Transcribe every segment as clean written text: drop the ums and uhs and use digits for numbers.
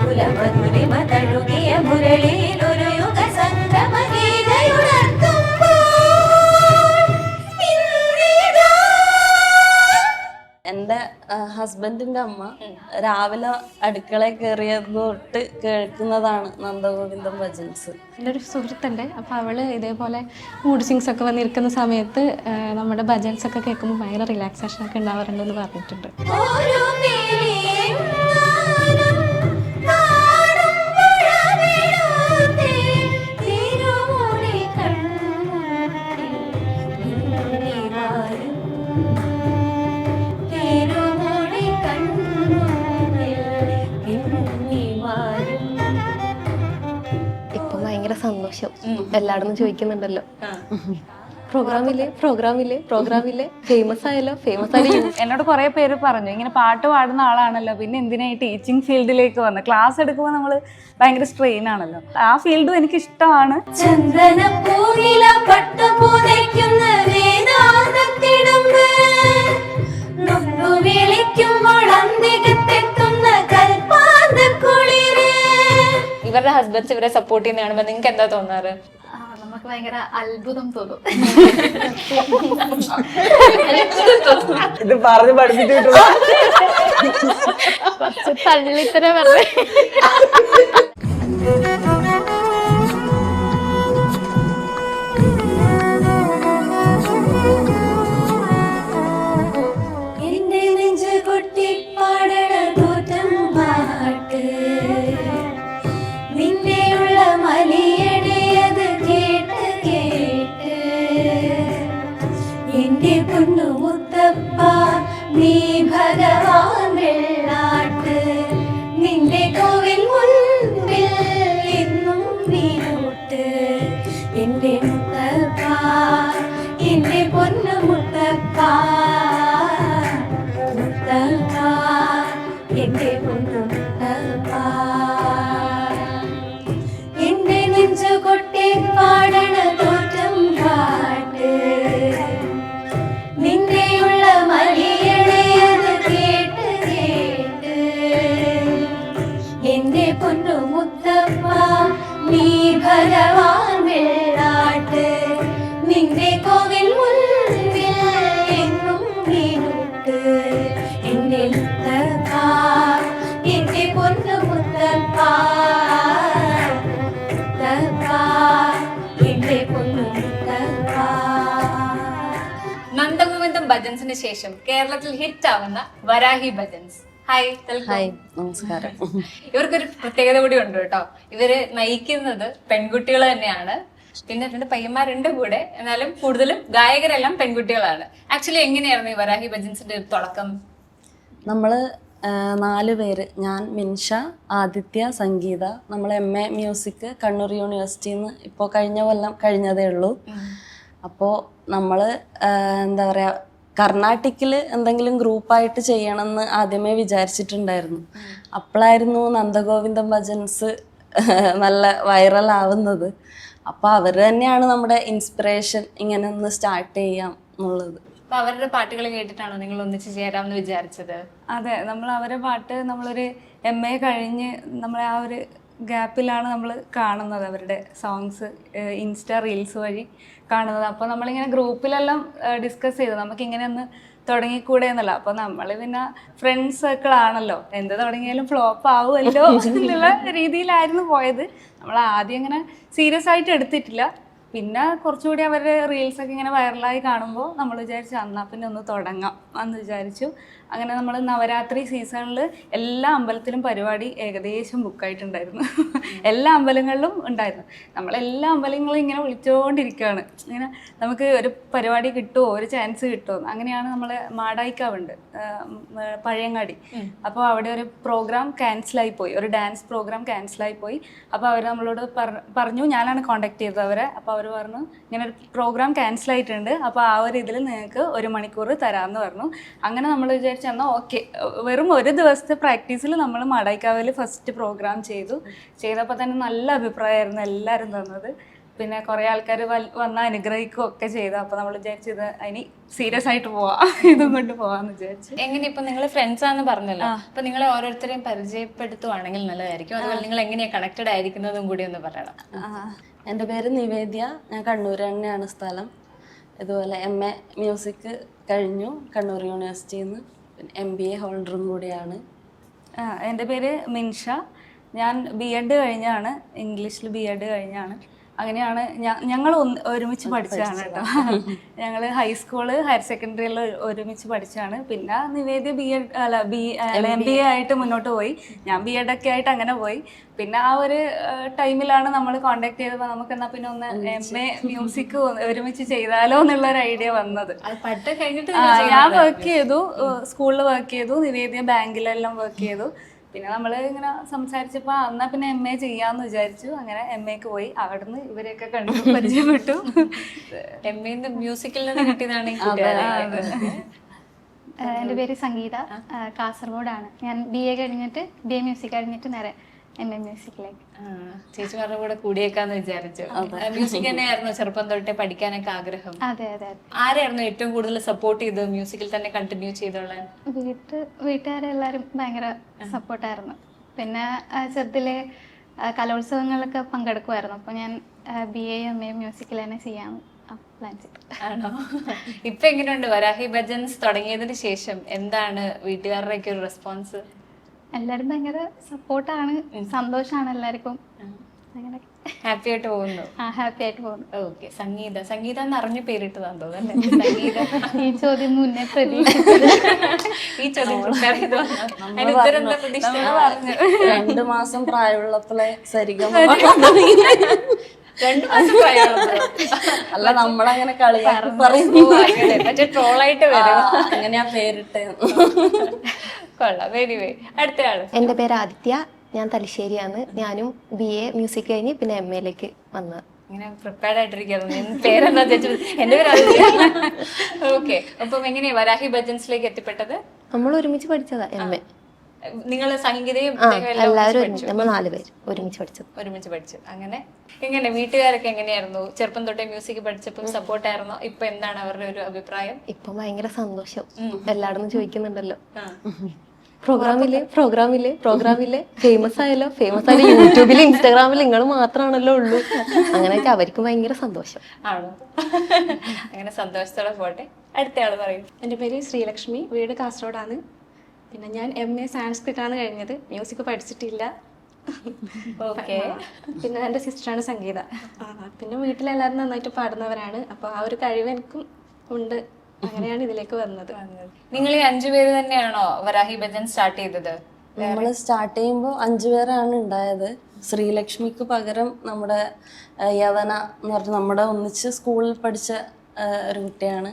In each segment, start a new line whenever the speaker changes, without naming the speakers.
കുലമധുരിമ തഴുകിയ മുരളിയിലൊരു യുഗ സംഗമ ഗീതയുണർത്തുമ്പോൾ ഇന്നിതാ.
എൻ്റെ ഹസ്ബൻഡിൻ്റെ അമ്മ രാവിലെ അടുക്കളയിൽ കയറിയത് തൊട്ട് കേൾക്കുന്നതാണ് നന്ദഗോവിന്ദം ഭജൻസ്.
എൻ്റെ ഒരു സുഹൃത്തുണ്ട്, അപ്പോൾ അവൾ ഇതേപോലെ മൂഡ് സിങ്സ് ഒക്കെ വന്നിരിക്കുന്ന സമയത്ത് നമ്മുടെ ഭജൻസ് ഒക്കെ കേൾക്കുമ്പോൾ ഭയങ്കര റിലാക്സേഷൻ ഒക്കെ ഉണ്ടാവാറുണ്ടെന്ന് പറഞ്ഞിട്ടുണ്ട്.
ഓരോ മേലിയും
ഇപ്പൊ ഭയങ്കര സന്തോഷം. എല്ലായിടത്തും ചോദിക്കുന്നുണ്ടല്ലോ, പ്രോഗ്രാമില്ലേ ഫേമസ് ആയല്ലോ.
എന്നോട് കുറെ പേര് പറഞ്ഞു ഇങ്ങനെ പാട്ട് പാടുന്ന ആളാണല്ലോ, പിന്നെ എന്തിനാ ഈ ടീച്ചിങ് ഫീൽഡിലേക്ക് വന്ന് ക്ലാസ് എടുക്കുമ്പോൾ നമ്മൾ ഭയങ്കര സ്ട്രെയിൻ ആണല്ലോ. ആ ഫീൽഡും എനിക്ക് ഇഷ്ടമാണ്.
ചന്ദനപ്പൂനില പട്ടുപൂതയ്ക്കുന്ന വേദാന്തത്തിടുമ്പ് നൊന്നു വിളിക്കുമ്പോൾ അന്തികത്തെത്തുന്ന കൽപ്പാന്തക്കുളിര്.
ഇവരുടെ ഹസ്ബൻഡ്സ് ഇവരെ സപ്പോർട്ട് ചെയ്യുന്ന കാണുമ്പോൾ നിങ്ങൾക്ക് എന്താ തോന്നാറ്?
നമുക്ക് ഭയങ്കര അത്ഭുതം തോന്നും.
ഇത് പറഞ്ഞു പഠിപ്പിച്ചിട്ടു
തള്ളിത്തര പറഞ്ഞേ.
എന്റെ നെഞ്ച് കൊട്ടി പാടണ തോറ്റം പാട്ട് നിന്നെയുള്ള മലിയണയത് കേട്ട് കേട്ട് എന്റെ പൊന്നു മുത്തപ്പ നീ ഭഗവാൻ വെള്ളാട്ട് നിന്റെ കോവിൽ മുൻപിൽ എന്നും നീരൂട്ട് എന്റെ മുത്തപ്പ എന്റെ പൊന്നു മുത്തപ്പ മുത്തപ്പ എന്റെ പൊന്നു മുത്തപ്പ എന്റെ നെഞ്ചു കൊട്ടി പാടണ തോറ്റം പാട്ട് നിന്നെയുള്ള മലിയണയത് കേട്ട് കേട്ട് എന്റെ പൊന്നു മുത്തപ്പ നീ ഭഗവാൻ വെള്ളാട്ട് നിന്റെ കോവിൽ മുൻപിൽ എന്നും വീണൂട്ട് എന്റെ മുത്തപ്പ എന്റെ പൊന്നു മുത്തപ്പ എന്റെ പൊന്നു മുത്തപ്പ.
നന്ദഗോവിന്ദം ഭജൻസിന് ശേഷം കേരളത്തിൽ ഹിറ്റ് ആവുന്ന വരാഹി ഭജൻസ്. ഹായ്,
ഹായ്, നമസ്കാരം.
ഇവർക്കൊരു പ്രത്യേകത കൂടി ഉണ്ട് കേട്ടോ. ഇവര് നയിക്കുന്നത് പെൺകുട്ടികൾ തന്നെയാണ്. പിന്നെ 2 പയ്യന്മാരുണ്ട് കൂടെ, എന്നാലും കൂടുതലും ഗായകരെല്ലാം പെൺകുട്ടികളാണ്. ആക്ച്വലി എങ്ങനെയായിരുന്നു ഈ വരാഹി ഭജൻസിന്റെ തുടക്കം?
നമ്മള് 4 പേര്, ഞാൻ, മിൻഷ, ആദിത്യ, സംഗീത. നമ്മൾ MA മ്യൂസിക് കണ്ണൂർ യൂണിവേഴ്സിറ്റിയിൽ നിന്ന് ഇപ്പോൾ കഴിഞ്ഞ കൊല്ലം കഴിഞ്ഞതേ ഉള്ളൂ. അപ്പോൾ നമ്മൾ എന്താ പറയുക, കർണാട്ടിക്കിൽ എന്തെങ്കിലും ഗ്രൂപ്പായിട്ട് ചെയ്യണമെന്ന് ആദ്യമേ വിചാരിച്ചിട്ടുണ്ടായിരുന്നു. അപ്പോഴായിരുന്നു നന്ദഗോവിന്ദം ഭജൻസ് നല്ല വൈറലാവുന്നത്. അപ്പോൾ അവർ തന്നെയാണ് നമ്മുടെ ഇൻസ്പിറേഷൻ, ഇങ്ങനെ ഒന്ന് സ്റ്റാർട്ട് ചെയ്യാം എന്നുള്ളത്.
അപ്പൊ അവരുടെ പാട്ടുകൾ കേട്ടിട്ടാണോ നിങ്ങൾ ഒന്നിച്ച് ചേരാമെന്ന് വിചാരിച്ചത്?
അതെ, നമ്മൾ അവരുടെ പാട്ട് നമ്മളൊരു MA കഴിഞ്ഞ് നമ്മളെ ആ ഒരു ഗ്യാപ്പിലാണ് നമ്മൾ കാണുന്നത്. അവരുടെ സോങ്സ് ഇൻസ്റ്റാ റീൽസ് വഴി കാണുന്നത്. അപ്പോൾ നമ്മളിങ്ങനെ ഗ്രൂപ്പിലെല്ലാം ഡിസ്കസ് ചെയ്തു നമുക്ക് ഇങ്ങനെ ഒന്ന് തുടങ്ങിക്കൂടെ എന്നല്ല. അപ്പോൾ നമ്മൾ പിന്നെ ഫ്രണ്ട്സ് സർക്കിൾ ആണല്ലോ, എന്ത് തുടങ്ങിയാലും ഫ്ലോപ്പ് ആവുമല്ലോ എന്നുള്ള രീതിയിലായിരുന്നു പോയത്. നമ്മൾ ആദ്യം ഇങ്ങനെ സീരിയസ് ആയിട്ട് എടുത്തിട്ടില്ല. പിന്നെ കുറച്ചുകൂടി അവരുടെ റീൽസൊക്കെ ഇങ്ങനെ വൈറലായി കാണുമ്പോൾ നമ്മൾ വിചാരിച്ചു എന്നാൽ പിന്നെ ഒന്ന് തുടങ്ങാം എന്ന് വിചാരിച്ചു. അങ്ങനെ നമ്മൾ നവരാത്രി സീസണിൽ എല്ലാ അമ്പലത്തിലും പരിപാടി ഏകദേശം ബുക്കായിട്ടുണ്ടായിരുന്നു. എല്ലാ അമ്പലങ്ങളിലും ഉണ്ടായിരുന്നു. നമ്മളെല്ലാ അമ്പലങ്ങളും ഇങ്ങനെ വിളിച്ചുകൊണ്ടിരിക്കുകയാണ്, ഇങ്ങനെ നമുക്ക് ഒരു പരിപാടി കിട്ടുമോ, ഒരു ചാൻസ് കിട്ടുമോ. അങ്ങനെയാണ് നമ്മൾ മാടായിക്കാവുണ്ട് പഴയങ്ങാടി. അപ്പോൾ അവിടെ ഒരു പ്രോഗ്രാം ക്യാൻസലായി പോയി, ഒരു ഡാൻസ് പ്രോഗ്രാം ക്യാൻസലായി പോയി. അപ്പോൾ അവർ നമ്മളോട് പറഞ്ഞു, ഞാനാണ് കോൺടാക്ട് ചെയ്തത് അവരെ. അപ്പോൾ അവർ പറഞ്ഞു ഇങ്ങനെ ഒരു പ്രോഗ്രാം ക്യാൻസലായിട്ടുണ്ട്, അപ്പോൾ ആ ഒരു ഇതിൽ നിങ്ങൾക്ക് 1 മണിക്കൂർ തരാമെന്ന് പറഞ്ഞു. അങ്ങനെ നമ്മൾ വിചാരിച്ചെന്നാൽ ഓക്കെ. വെറും ഒരു ദിവസത്തെ പ്രാക്ടീസിൽ നമ്മൾ മാടായിക്കാവിൽ ഫസ്റ്റ് പ്രോഗ്രാം ചെയ്തപ്പോൾ തന്നെ നല്ല അഭിപ്രായമായിരുന്നു എല്ലാവരും തന്നത്. പിന്നെ കുറേ ആൾക്കാർ വന്ന് അനുഗ്രഹിക്കുകയൊക്കെ ചെയ്തു. അപ്പോൾ നമ്മൾ വിചാരിച്ചത് അതിന് സീരിയസ് ആയിട്ട് പോവാം, ഇതും കൊണ്ട് പോവാന്ന് വിചാരിച്ചു.
എങ്ങനെ ഇപ്പൊ നിങ്ങൾ ഫ്രണ്ട്സ് ആണെന്ന് പറഞ്ഞല്ലോ, അപ്പൊ നിങ്ങളെ ഓരോരുത്തരെയും പരിചയപ്പെടുത്തുവാണെങ്കിൽ നല്ലതായിരിക്കും. അതുപോലെ നിങ്ങൾ എങ്ങനെയാ കണക്റ്റഡ് ആയിരിക്കുന്നതും കൂടി ഒന്ന് പറയണം.
എൻ്റെ പേര് നിവേദ്യ, ഞാൻ കണ്ണൂർ തന്നെയാണ് സ്ഥലം. ഇതുപോലെ MA മ്യൂസിക് കഴിഞ്ഞു കണ്ണൂർ യൂണിവേഴ്സിറ്റിയിൽ നിന്ന്, പിന്നെ MBA ഹോൾഡറും കൂടിയാണ്.
എൻ്റെ പേര് മിൻഷ, ഞാൻ BEd കഴിഞ്ഞാണ്, ഇംഗ്ലീഷിൽ BEd കഴിഞ്ഞാണ്. അങ്ങനെയാണ് ഞങ്ങൾ ഒരുമിച്ച് പഠിച്ചതാണ് കേട്ടോ. ഞങ്ങൾ ഹൈസ്കൂള് ഹയർ സെക്കൻഡറിയിൽ ഒരുമിച്ച് പഠിച്ചതാണ്. പിന്നെ നിവേദ്യ MBA ആയിട്ട് മുന്നോട്ട് പോയി, ഞാൻ BEd ഒക്കെ ആയിട്ട് അങ്ങനെ പോയി. പിന്നെ ആ ഒരു ടൈമിലാണ് നമ്മൾ കോണ്ടാക്ട് ചെയ്തപ്പോൾ നമുക്ക് എന്നാ പിന്നെ ഒന്ന് MA മ്യൂസിക് ഒരുമിച്ച് ചെയ്താലോ എന്നുള്ളൊരു ഐഡിയ വന്നത്. ഞാൻ വർക്ക് ചെയ്തു, സ്കൂളിൽ വർക്ക് ചെയ്തു, നിവേദ്യ ബാങ്കിലെല്ലാം വർക്ക് ചെയ്തു. പിന്നെ നമ്മൾ ഇങ്ങനെ സംസാരിച്ചപ്പോൾ എന്നാൽ പിന്നെ MA ചെയ്യാമെന്ന് വിചാരിച്ചു. അങ്ങനെ MAക്ക് പോയി, അവിടുന്ന് ഇവരെയൊക്കെ കണ്ടു പരിചയപ്പെട്ടു.
MA മ്യൂസിക്കിൽ നിന്ന് കിട്ടിയതാണ്.
എൻ്റെ പേര് സംഗീത, കാസർഗോഡാണ്. ഞാൻ BA കഴിഞ്ഞിട്ട് BA മ്യൂസിക് കഴിഞ്ഞിട്ട് നേരെ MA മ്യൂസിക്കിലേക്ക്.
ചേച്ചിമാരുടെ കൂടെ കൂടിയേക്കാന്ന് വിചാരിച്ചു. മ്യൂസിക് തന്നെയായിരുന്നു ചെറുപ്പം തൊട്ടേ പഠിക്കാനൊക്കെ ആഗ്രഹം?
അതെ അതെ.
ആരായിരുന്നു ഏറ്റവും കൂടുതൽ സപ്പോർട്ട് ചെയ്ത് മ്യൂസിക്കിൽ തന്നെ കണ്ടിന്യൂ ചെയ്തോളാൻ?
വീട്ടുകാരെല്ലാവരും ഭയങ്കര സപ്പോർട്ടായിരുന്നു. പിന്നെ ചെറുതിലെ കലോത്സവങ്ങളിലൊക്കെ പങ്കെടുക്കുമായിരുന്നു. അപ്പോൾ ഞാൻ BA MA മ്യൂസിക്കിൽ തന്നെ ചെയ്യാൻ പ്ലാൻ ചെയ്തു.
ആണോ? ഇപ്പൊ എങ്ങനെയുണ്ട് വരാഹി ഭജൻസ് തുടങ്ങിയതിന് ശേഷം? എന്താണ് വീട്ടുകാരുടെയൊക്കെ ഒരു റെസ്പോൺസ്?
എല്ലാവരും ഭയങ്കര സപ്പോർട്ടാണ്, സന്തോഷമാണ് എല്ലാവർക്കും. അങ്ങനെ
ഹാപ്പി ആയിട്ട് പോകുന്നു.
ഹാപ്പി ആയിട്ട് പോകുന്നു.
ഓക്കെ. സംഗീത എന്ന് അറിഞ്ഞ പേരിട്ടതാന്ന് തോന്നുന്നു. സംഗീത
ഈ ചോദ്യം മുന്നേ പ്രതീക്ഷിച്ചത്.
ഈ ചോദ്യം prepare ചെയ്ത് വന്നോ? അതിന് ഉത്തരം എന്താ പ്രതീക്ഷ?
2 മാസം പ്രായമുള്ളപ്പോഴേ സരിഗമ
2 മാസം പ്രായമുള്ളപ്പോൾ.
അല്ല, നമ്മളങ്ങനെ കളിയാക്കി പറയുന്നു,
മറ്റേ ട്രോളായിട്ട് വരും.
അങ്ങനെയാ പേരിട്ട്.
കൊള്ളാം, വെരി വെരി. അടുത്ത ആള്.
എൻ്റെ പേര് ആദിത്യ, ഞാൻ തലശ്ശേരിയാണ്. ഞാനും BA മ്യൂസിക് കഴിഞ്ഞ് പിന്നെ MAയിലേക്ക് വന്നത്.
ഇങ്ങനെ പ്രിപ്പയർഡ് ആയിട്ടിരിക്കുന്നു. പേരെന്താ ചോദിച്ചത്? എന്റെ പേര് ആദിത്യ. ഓക്കെ. അപ്പം എങ്ങനെയാ വരാഹി ഭജൻസിലേക്ക് എത്തിപ്പെട്ടത്?
നമ്മൾ ഒരുമിച്ച് പഠിച്ചതാ MA.
നിങ്ങൾ സംഗീതയും
എല്ലാവരും നമ്മൾ 4 പേര് ഒരുമിച്ച്
പഠിച്ചു. അങ്ങനെ എങ്ങനെ വീട്ടുകാരൊക്കെ എങ്ങനെയായിരുന്നു? ചെറുപ്പം തൊട്ടേ മ്യൂസിക് പഠിച്ചപ്പോൾ സപ്പോർട്ടായിരുന്നോ? ഇപ്പൊ എന്താണ് അവരുടെ ഒരു അഭിപ്രായം?
ഇപ്പൊ ഭയങ്കര സന്തോഷം, എല്ലായിടത്തും ചോദിക്കുന്നുണ്ടല്ലോ. പ്രോഗ്രാമില് ഫേമസ് ആയാലോ യൂട്യൂബിൽ ഇൻസ്റ്റാഗ്രാമിൽ നിങ്ങൾ മാത്രമാണല്ലോ ഉള്ളൂ. അങ്ങനെയൊക്കെ അവർക്ക് ഭയങ്കര സന്തോഷം.
ആണോ? അങ്ങനെ സന്തോഷത്തോടെ പോട്ടെ. അടുത്ത ആള് പറയും.
എൻ്റെ പേര് ശ്രീലക്ഷ്മി, വീട് കാസർഗോഡാണ്. പിന്നെ ഞാൻ MA സാൻസ്ക്രിറ്റ് ആണ് കഴിഞ്ഞത്, മ്യൂസിക് പഠിച്ചിട്ടില്ല.
ഓക്കെ.
പിന്നെ എൻ്റെ സിസ്റ്ററാണ് സംഗീത. പിന്നെ വീട്ടിലെല്ലാവരും നന്നായിട്ട് പാടുന്നവരാണ്. അപ്പോൾ ആ ഒരു കഴിവ് എനിക്കും ഉണ്ട്. അങ്ങനെയാണ് ഇതിലേക്ക് വന്നത്.
നിങ്ങൾ ഈ 5 പേര് തന്നെയാണോ വരാഹി ഭജൻ സ്റ്റാർട്ട് ചെയ്തത്?
നമ്മൾ സ്റ്റാർട്ട് ചെയ്യുമ്പോൾ 5 പേരാണ് ഉണ്ടായത്. ശ്രീലക്ഷ്മിക്ക് പകരം നമ്മുടെ യവന എന്ന് പറഞ്ഞ നമ്മുടെ ഒന്നിച്ച് സ്കൂളിൽ പഠിച്ച ഒരു കുട്ടിയാണ്.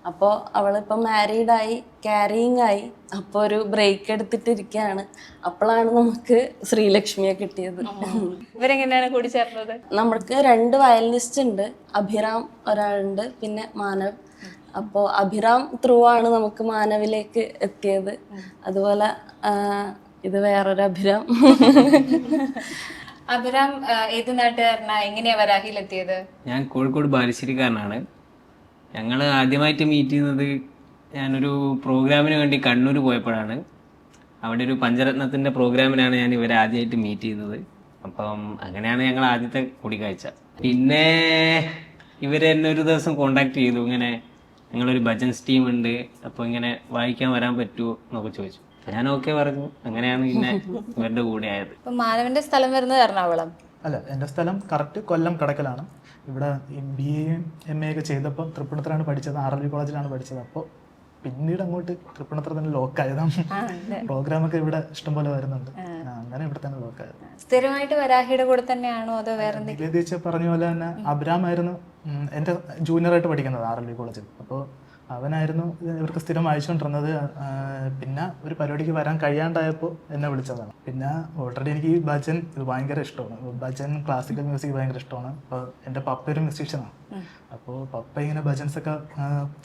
അപ്പോൾ അവളിപ്പം മാരീഡായി, ക്യാരിയിങ് ആയി. അപ്പോൾ ഒരു ബ്രേക്ക് എടുത്തിട്ടിരിക്കുകയാണ്. അപ്പോഴാണ് നമുക്ക് ശ്രീലക്ഷ്മിയെ കിട്ടിയത്.
ഇവരെങ്ങനെയാണ് കൂടി ചേർന്നത്?
നമ്മൾക്ക് 2 വയലിനിസ്റ്റ് ഉണ്ട്. അഭിറാം ഒരാളുണ്ട്, പിന്നെ മാനവ്. അപ്പോൾ അഭിറാം ത്രൂ ആണ് നമുക്ക് മാനവിലേക്ക് എത്തിയത്. അതുപോലെ ഇത് വേറൊരു അഭിറാം.
അഭിറാം ഏത് നാട്ടുകാരനാ? എങ്ങനെയാ വരാഹിയിലെത്തിയത്?
ഞാൻ കോഴിക്കോട് ബാലുശ്ശേരിക്കാരനാണ്. ഞങ്ങൾ ആദ്യമായിട്ട് മീറ്റ് ചെയ്യുന്നത് ഞാനൊരു പ്രോഗ്രാമിന് വേണ്ടി കണ്ണൂർ പോയപ്പോഴാണ്. അവിടെ ഒരു പഞ്ചരത്നത്തിൻ്റെ പ്രോഗ്രാമിനാണ് ഞാൻ ഇവരെ ആദ്യമായിട്ട് മീറ്റ് ചെയ്യുന്നത്. അപ്പം അങ്ങനെയാണ് ഞങ്ങൾ ആദ്യത്തെ കൂടിക്കാഴ്ച. പിന്നെ ഇവരെന്നെ ഒരു ദിവസം കോണ്ടാക്ട് ചെയ്തു, ഇങ്ങനെ ഞങ്ങളൊരു ഭജൻസ് ടീം ഉണ്ട്, അപ്പോൾ ഇങ്ങനെ വായിക്കാൻ വരാൻ പറ്റുമോ എന്നൊക്കെ ചോദിച്ചു. ഞാൻ ഓക്കെ പറഞ്ഞു. അങ്ങനെയാണ് പിന്നെ ഇവരുടെ കൂടെ ആയത്.
മാനവന്റെ സ്ഥലം വരുന്നത് എറണാകുളം
അല്ല, എൻ്റെ സ്ഥലം കറക്റ്റ് കൊല്ലം കടക്കലാണ്. ഇവിടെ BA MA ഒക്കെ ചെയ്തപ്പോൾ തൃപ്പൂണിത്തുറയാണ് പഠിച്ചത്, RLV കോളേജിലാണ് പഠിച്ചത്. അപ്പോൾ പിന്നീട് അങ്ങോട്ട് തൃപ്പൂണിത്തുറ തന്നെ ലോക്കായതാണ്. പ്രോഗ്രാമൊക്കെ ഇവിടെ ഇഷ്ടംപോലെ വരുന്നുണ്ട്, അങ്ങനെ ഇവിടെ തന്നെ ലോക്കായത്.
സ്ഥിരമായിട്ട് വരാഹിയുടെ കൂടെ തന്നെയാണോ അതോ വേറെ എന്തെങ്കിലും?
പറഞ്ഞ പോലെ തന്നെ അബ്രാം ആയിരുന്നു എൻ്റെ ജൂനിയറായിട്ട് പഠിക്കുന്നത് RLV കോളേജിൽ. അപ്പോൾ അവനായിരുന്നു ഇവർക്ക് സ്ഥിരം അയച്ചുകൊണ്ടിരുന്നത്. പിന്നെ ഒരു പരിപാടിക്ക് വരാൻ കഴിയാണ്ടായപ്പോൾ എന്നെ വിളിച്ചതാണ്. പിന്നെ ഓൾറെഡി എനിക്ക് ഈ ഭജൻ ഇത് ഭയങ്കര ഇഷ്ടമാണ്. ഭജൻ ക്ലാസിക്കൽ മ്യൂസിക് ഭയങ്കര ഇഷ്ടമാണ്. അപ്പോൾ എൻ്റെ പപ്പ ഒരു മ്യൂസീഷ്യനാണ്. അപ്പോൾ പപ്പ ഇങ്ങനെ ഭജൻസൊക്കെ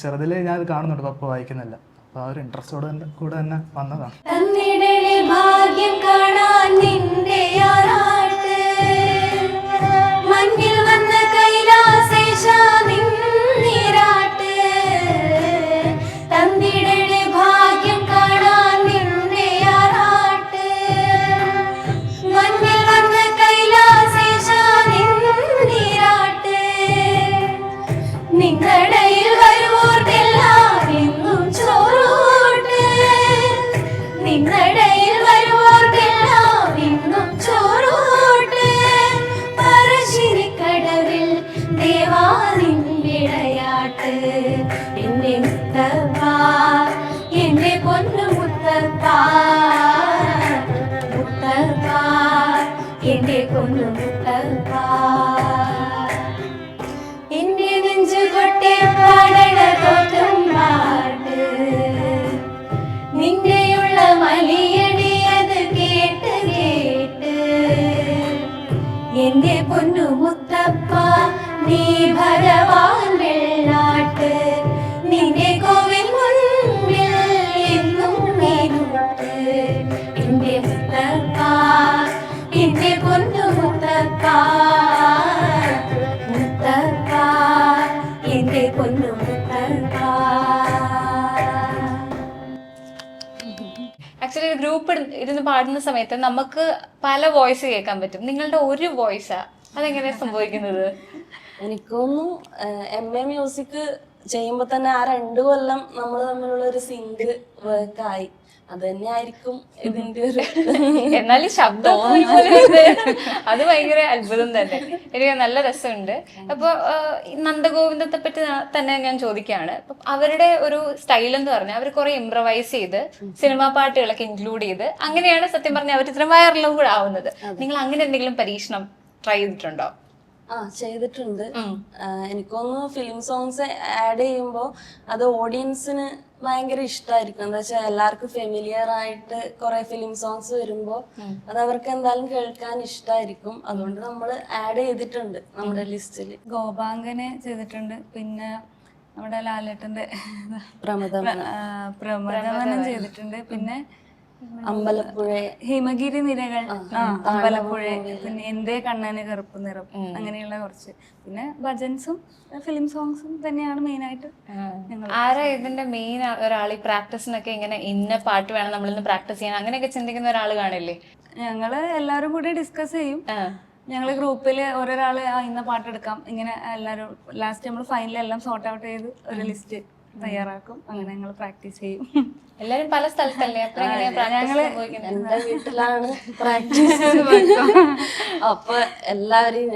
ചെറുതിലേ ഞാൻ കാണുന്നുണ്ട്, പപ്പ വായിക്കുന്നില്ല. അപ്പോൾ ആ ഒരു ഇൻട്രസ്റ്റോടെ കൂടെ തന്നെ വന്നതാണ്.
ഭാഗ്യം കാണാൻ നിന്റെ മഞ്ഞിൽ വന്ന എന്റെ പൊന്നു മുത്തപ്പ എന്റെ നെഞ്ചു കൊട്ടി പാടണ തോറ്റം പാട്ട് നിന്റെയുള്ള മലിയടി അത് കേട്ട് കേട്ട് എന്റെ പൊന്നു മുത്തപ്പ നീ ഭരവാൻ വെള്ളാട്ട് നിന്റെ കോവിൽ മുൻപിൽ എന്നും നീനുട്ട് എന്റെ മുത്തപ്പ എന്റെ പൊന്നു മുത്തപ്പ മുത്തപ്പ എന്റെ പൊന്നു മുത്തപ്പ.
ആക്ച്വലി ഗ്രൂപ്പ് ഇരുന്ന് പാടുന്ന സമയത്ത് നമുക്ക് പല വോയിസ് കേൾക്കാൻ പറ്റും. നിങ്ങളുടെ ഒരു വോയിസാ, അതെങ്ങനെയാ സംഭവിക്കുന്നത്?
എനിക്കൊന്നും MA മ്യൂസിക് ചെയ്യുമ്പോൾ തന്നെ ആ 2 കൊല്ലം നമ്മൾ തമ്മിലുള്ള ഒരു സിങ്ക് വർക്കായി. അത് തന്നെ ആയിരിക്കും ഇതിന്റെ ഒരു
എന്നാൽ ഈ ശബ്ദം അത് ഭയങ്കര അത്ഭുതം തന്നെ. എനിക്ക് നല്ല രസമുണ്ട്. അപ്പോൾ നന്ദഗോവിന്ദത്തെ പറ്റി തന്നെ ഞാൻ ചോദിക്കുകയാണ്. അവരുടെ ഒരു സ്റ്റൈൽ എന്ന് പറഞ്ഞാൽ അവർ കുറെ ഇംപ്രവൈസ് ചെയ്ത് സിനിമാ പാട്ടുകളൊക്കെ ഇൻക്ലൂഡ് ചെയ്ത് അങ്ങനെയാണ് സത്യം പറഞ്ഞാൽ അവർ ഇത്ര വൈറലും കൂടെ ആവുന്നത്. നിങ്ങൾ അങ്ങനെ എന്തെങ്കിലും പരീക്ഷണം ട്രൈ ചെയ്തിട്ടുണ്ടോ?
ചെയ്തിട്ടുണ്ട്. എനിക്കൊന്ന് ഫിലിം സോങ്സ് ആഡ് ചെയ്യുമ്പോൾ അത് ഓഡിയൻസിന് ഭയങ്കര ഇഷ്ടമായിരിക്കും. എന്താ വെച്ചാൽ എല്ലാവർക്കും ഫെമിലിയർ ആയിട്ട് കുറെ ഫിലിം സോങ്സ് വരുമ്പോൾ അത് അവർക്ക് എന്തായാലും കേൾക്കാൻ ഇഷ്ടമായിരിക്കും. അതുകൊണ്ട് നമ്മൾ ആഡ് ചെയ്തിട്ടുണ്ട് നമ്മുടെ ലിസ്റ്റിൽ.
ഗോപാങ്കനെ ചെയ്തിട്ടുണ്ട്, പിന്നെ നമ്മുടെ ലാലേട്ടന്റെ
പ്രമദമനം
ചെയ്തിട്ടുണ്ട്, പിന്നെ
അമ്പലപ്പുഴ,
ഹിമഗിരി നിരകൾ, അമ്പലപ്പുഴ, പിന്നെ എന്തേ കണ്ണന് കറുപ്പ് നിറം, അങ്ങനെയുള്ള കുറച്ച്, പിന്നെ ഭജൻസും ഫിലിം സോങ്സും തന്നെയാണ് മെയിൻ ആയിട്ട്.
ആരാ ഇതിന്റെ മെയിൻ ഒരാൾ? ഈ പ്രാക്ടീസിനൊക്കെ ഇങ്ങനെ ഇന്ന പാട്ട് വേണം നമ്മളിന്ന് പ്രാക്ടീസ് ചെയ്യാൻ അങ്ങനെയൊക്കെ ചിന്തിക്കുന്ന ഒരാൾ കാണില്ലേ?
ഞങ്ങള് എല്ലാരും കൂടി ഡിസ്കസ് ചെയ്യും. ഞങ്ങള് ഗ്രൂപ്പില് ഓരോരാള് ഇന്ന പാട്ടെടുക്കാം, ഇങ്ങനെ എല്ലാരും ലാസ്റ്റ് നമ്മൾ ഫൈനൽ എല്ലാം സോർട്ട് ഔട്ട് ചെയ്ത് ഒരു ലിസ്റ്റ് തയ്യാറാക്കും. അങ്ങനെ ഞങ്ങൾ പ്രാക്ടീസ് ചെയ്യും.
എല്ലാരും പല സ്ഥലത്തല്ലേ?
ഞങ്ങള് എന്റെ വീട്ടിലാണ് പ്രാക്ടീസ്. അപ്പൊ എല്ലാവരും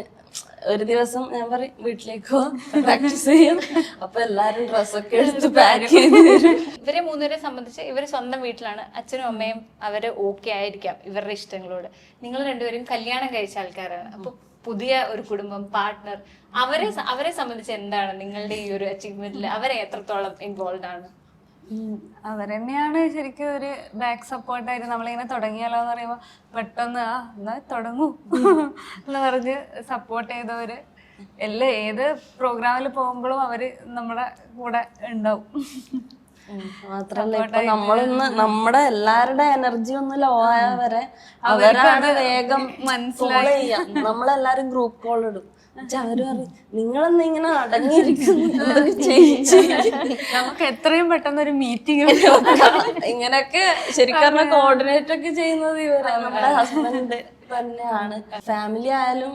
ഒരു ദിവസം ഞാൻ പറയും വീട്ടിലേക്കോ പ്രാക്ടീസ് ചെയ്യും. അപ്പൊ എല്ലാരും ഡ്രസ്സൊക്കെ എടുത്ത് പാക്ക് ചെയ്ത് തരും.
ഇവരെ 3 പേരെ സംബന്ധിച്ച് ഇവര് സ്വന്തം വീട്ടിലാണ്, അച്ഛനും അമ്മയും അവര് ഓക്കെ ആയിരിക്കാം ഇവരുടെ ഇഷ്ടങ്ങളോട്. നിങ്ങൾ 2 പേരും കല്യാണം കഴിച്ച ആൾക്കാരാണ്. അപ്പൊ പുതിയ ഒരു കുടുംബം, പാർട്ട്ണർ, അവരെ സംബന്ധിച്ച് എന്താണ് നിങ്ങളുടെ ഈ ഒരു അച്ചീവ്മെന്റിൽ അവരെ എത്രത്തോളം ഇൻവോൾവ് ആണ്?
അവരെന്നെയാണ് ശരിക്കും ഒരു ബാക്ക് സപ്പോർട്ടായിട്ട്. നമ്മളിങ്ങനെ തുടങ്ങിയാലോ എന്ന് പറയുമ്പോൾ പെട്ടെന്ന് എന്നാ തുടങ്ങൂ എന്ന് പറഞ്ഞ് സപ്പോർട്ട് ചെയ്തവര് ഏത് പ്രോഗ്രാമിൽ പോകുമ്പോഴും അവര് നമ്മുടെ കൂടെ ഉണ്ടാവും.
മാത്രല്ല ഇപ്പൊ നമ്മളൊന്ന് നമ്മുടെ എല്ലാവരുടെ എനർജി ഒന്ന് ലോ ആയ വരെ അവരാണ് വേഗം മനസ്സിലായി ചെയ്യാം. നമ്മളെല്ലാരും ഗ്രൂപ്പ് കോൾ ഇടും. അവര് പറയും നിങ്ങളെന്താ ഇങ്ങനെ അടങ്ങിയിരിക്കുന്നു,
നമുക്ക് എത്രയും പെട്ടെന്ന് ഒരു മീറ്റിംഗ്
ഇങ്ങനെയൊക്കെ ശരിക്കും കോർഡിനേറ്റ് ഒക്കെ ചെയ്യുന്നത് ഇവരാണ്, നമ്മുടെ ഹസ്ബൻഡ് തന്നെയാണ്. ഫാമിലി ആയാലും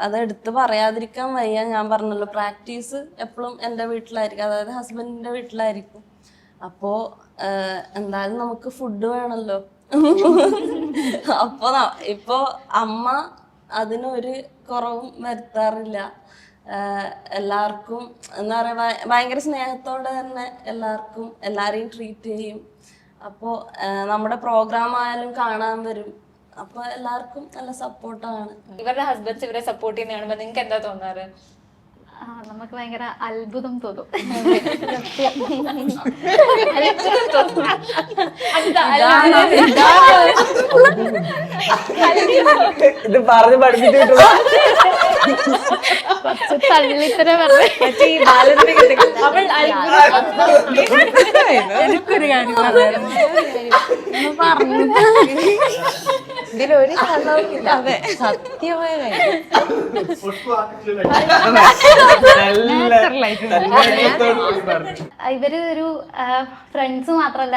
അത് എടുത്ത് പറയാതിരിക്കാൻ വയ്യ. ഞാൻ പറഞ്ഞല്ലോ പ്രാക്ടീസ് എപ്പോഴും എൻ്റെ വീട്ടിലായിരിക്കും, അതായത് ഹസ്ബൻഡിന്റെ വീട്ടിലായിരിക്കും. അപ്പോ എന്തായാലും നമുക്ക് ഫുഡ് വേണല്ലോ. അപ്പൊ ഇപ്പൊ അമ്മ അതിനൊരു കുറവും വരുത്താറില്ല. എല്ലാവർക്കും എന്താ പറയാ ഭയങ്കര സ്നേഹത്തോടെ തന്നെ എല്ലാരെയും ട്രീറ്റ് ചെയ്യും. അപ്പോൾ നമ്മുടെ പ്രോഗ്രാം ആയാലും കാണാൻ വരും. അപ്പൊ എല്ലാവർക്കും നല്ല സപ്പോർട്ടാണ്.
ഇവരുടെ ഹസ്ബൻഡ്സ് ഇവരെ സപ്പോർട്ട് ചെയ്യുന്ന കാണുമ്പോൾ നിങ്ങൾക്ക് എന്താ തോന്നാറ്?
നമുക്ക് ഭയങ്കര അത്ഭുതം തോന്നും.
ഇത് പറഞ്ഞ് പഠിപ്പിച്ചു
തള്ളിത്തര
എനിക്കൊരു കാര്യം
ഇതിലൊരു കള്ളവുമില്ല. അതെ, സത്യമായ കാര്യം.
ഇവര് ഒരു ഫ്രണ്ട്സ് മാത്രല്ല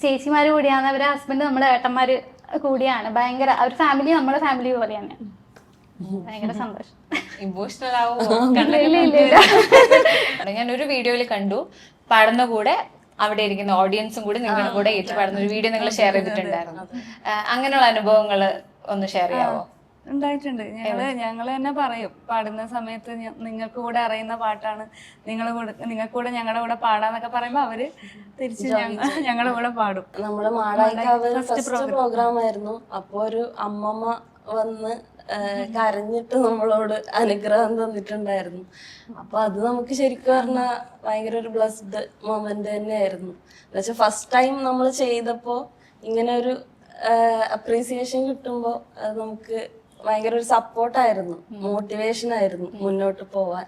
ചേച്ചിമാര് കൂടിയാണ്. അവരെ ഹസ്ബൻഡ് നമ്മുടെ ഏട്ടന്മാര് കൂടിയാണ്. ഭയങ്കര ഒരു ഫാമിലി, നമ്മുടെ ഫാമിലി പോലെയാണ്. ഭയങ്കര സന്തോഷം.
ഇമോഷണൽ ആവുമോ? ഞാനൊരു വീഡിയോയിൽ കണ്ടു പാടുന്ന കൂടെ അവിടെ ഇരിക്കുന്ന ഓഡിയൻസും കൂടി നിങ്ങളുടെ കൂടെ ഏറ്റുപാടുന്ന ഒരു വീഡിയോ നിങ്ങൾ ഷെയർ ചെയ്തിട്ടുണ്ടായിരുന്നു. അങ്ങനെയുള്ള അനുഭവങ്ങൾ ഒന്ന് ഷെയർ ചെയ്യാവോ?
ഉണ്ടായിട്ടുണ്ട്. ഞങ്ങള് തന്നെ പറയും പാടുന്ന സമയത്ത് നിങ്ങൾക്ക് കൂടെ അറിയുന്ന പാട്ടാണ്, നിങ്ങൾക്ക് കൂടെ ഞങ്ങളുടെ കൂടെ പാടാന്നൊക്കെ പറയുമ്പോ അവര് തിരിച്ച് ഞങ്ങളുടെ കൂടെ പാടും.
നമ്മുടെ മാടായിക്കാവ് ഫസ്റ്റ് പ്രോഗ്രാം ആയിരുന്നു. അപ്പൊ ഒരു അമ്മമ്മ വന്ന് കരഞ്ഞിട്ട് നമ്മളോട് അനുഗ്രഹം തന്നിട്ടുണ്ടായിരുന്നു. അപ്പൊ അത് നമുക്ക് ശരിക്കും പറഞ്ഞാൽ ഭയങ്കര ഒരു ബ്ലസ്ഡ് മൊമെന്റ് തന്നെയായിരുന്നു. എന്നുവെച്ചാൽ ഫസ്റ്റ് ടൈം നമ്മൾ ചെയ്തപ്പോ ഇങ്ങനെ ഒരു അപ്രീസിയേഷൻ കിട്ടുമ്പോൾ അത് നമുക്ക് ഭയങ്കര ഒരു സപ്പോർട്ടായിരുന്നു, മോട്ടിവേഷൻ ആയിരുന്നു മുന്നോട്ട് പോവാൻ.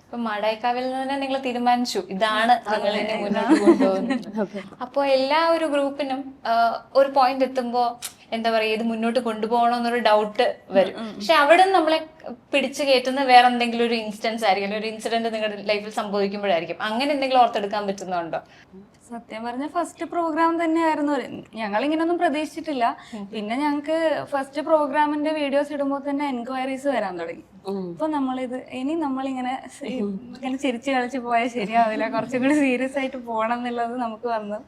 ഇപ്പൊ മാടായിക്കാവിൽ നിന്ന് തന്നെ നിങ്ങൾ തീരുമാനിച്ചു ഇതാണ് നിങ്ങൾ ഇനി മുന്നോട്ട് കൊണ്ടുപോകുന്നത്. അപ്പോൾ എല്ലാ ഒരു ഗ്രൂപ്പിനും ഒരു പോയിന്റ് എത്തുമ്പോ എന്താ പറയാ ഇത് മുന്നോട്ട് കൊണ്ടുപോകണോ എന്നൊരു ഡൗട്ട് വരും. പക്ഷെ അവിടെ നിന്ന് നമ്മളെ പിടിച്ചു കയറ്റുന്ന വേറെ എന്തെങ്കിലും ഒരു ഇൻസ്റ്റൻസ് ആയിരിക്കും, ഒരു ഇൻസിഡന്റ് നിങ്ങളുടെ ലൈഫിൽ സംഭവിക്കുമ്പോഴായിരിക്കും. അങ്ങനെ എന്തെങ്കിലും ഓർത്തെടുക്കാൻ പറ്റുന്നുണ്ടോ?
സത്യം പറഞ്ഞ ഫസ്റ്റ് പ്രോഗ്രാം തന്നെയായിരുന്നു. ഞങ്ങൾ ഇങ്ങനൊന്നും പ്രതീക്ഷിച്ചിട്ടില്ല. പിന്നെ ഞങ്ങൾക്ക് ഫസ്റ്റ് പ്രോഗ്രാമിന്റെ വീഡിയോസ് ഇടുമ്പോൾ തന്നെ എൻക്വയറീസ് വരാൻ തുടങ്ങി. അപ്പൊ നമ്മളിങ്ങനെ ചിരിച്ചു കളിച്ച് പോയാൽ ശരിയാവില്ല, കുറച്ചും കൂടി സീരിയസ് ആയിട്ട് പോകണം എന്നുള്ളത് നമുക്ക് വന്നു.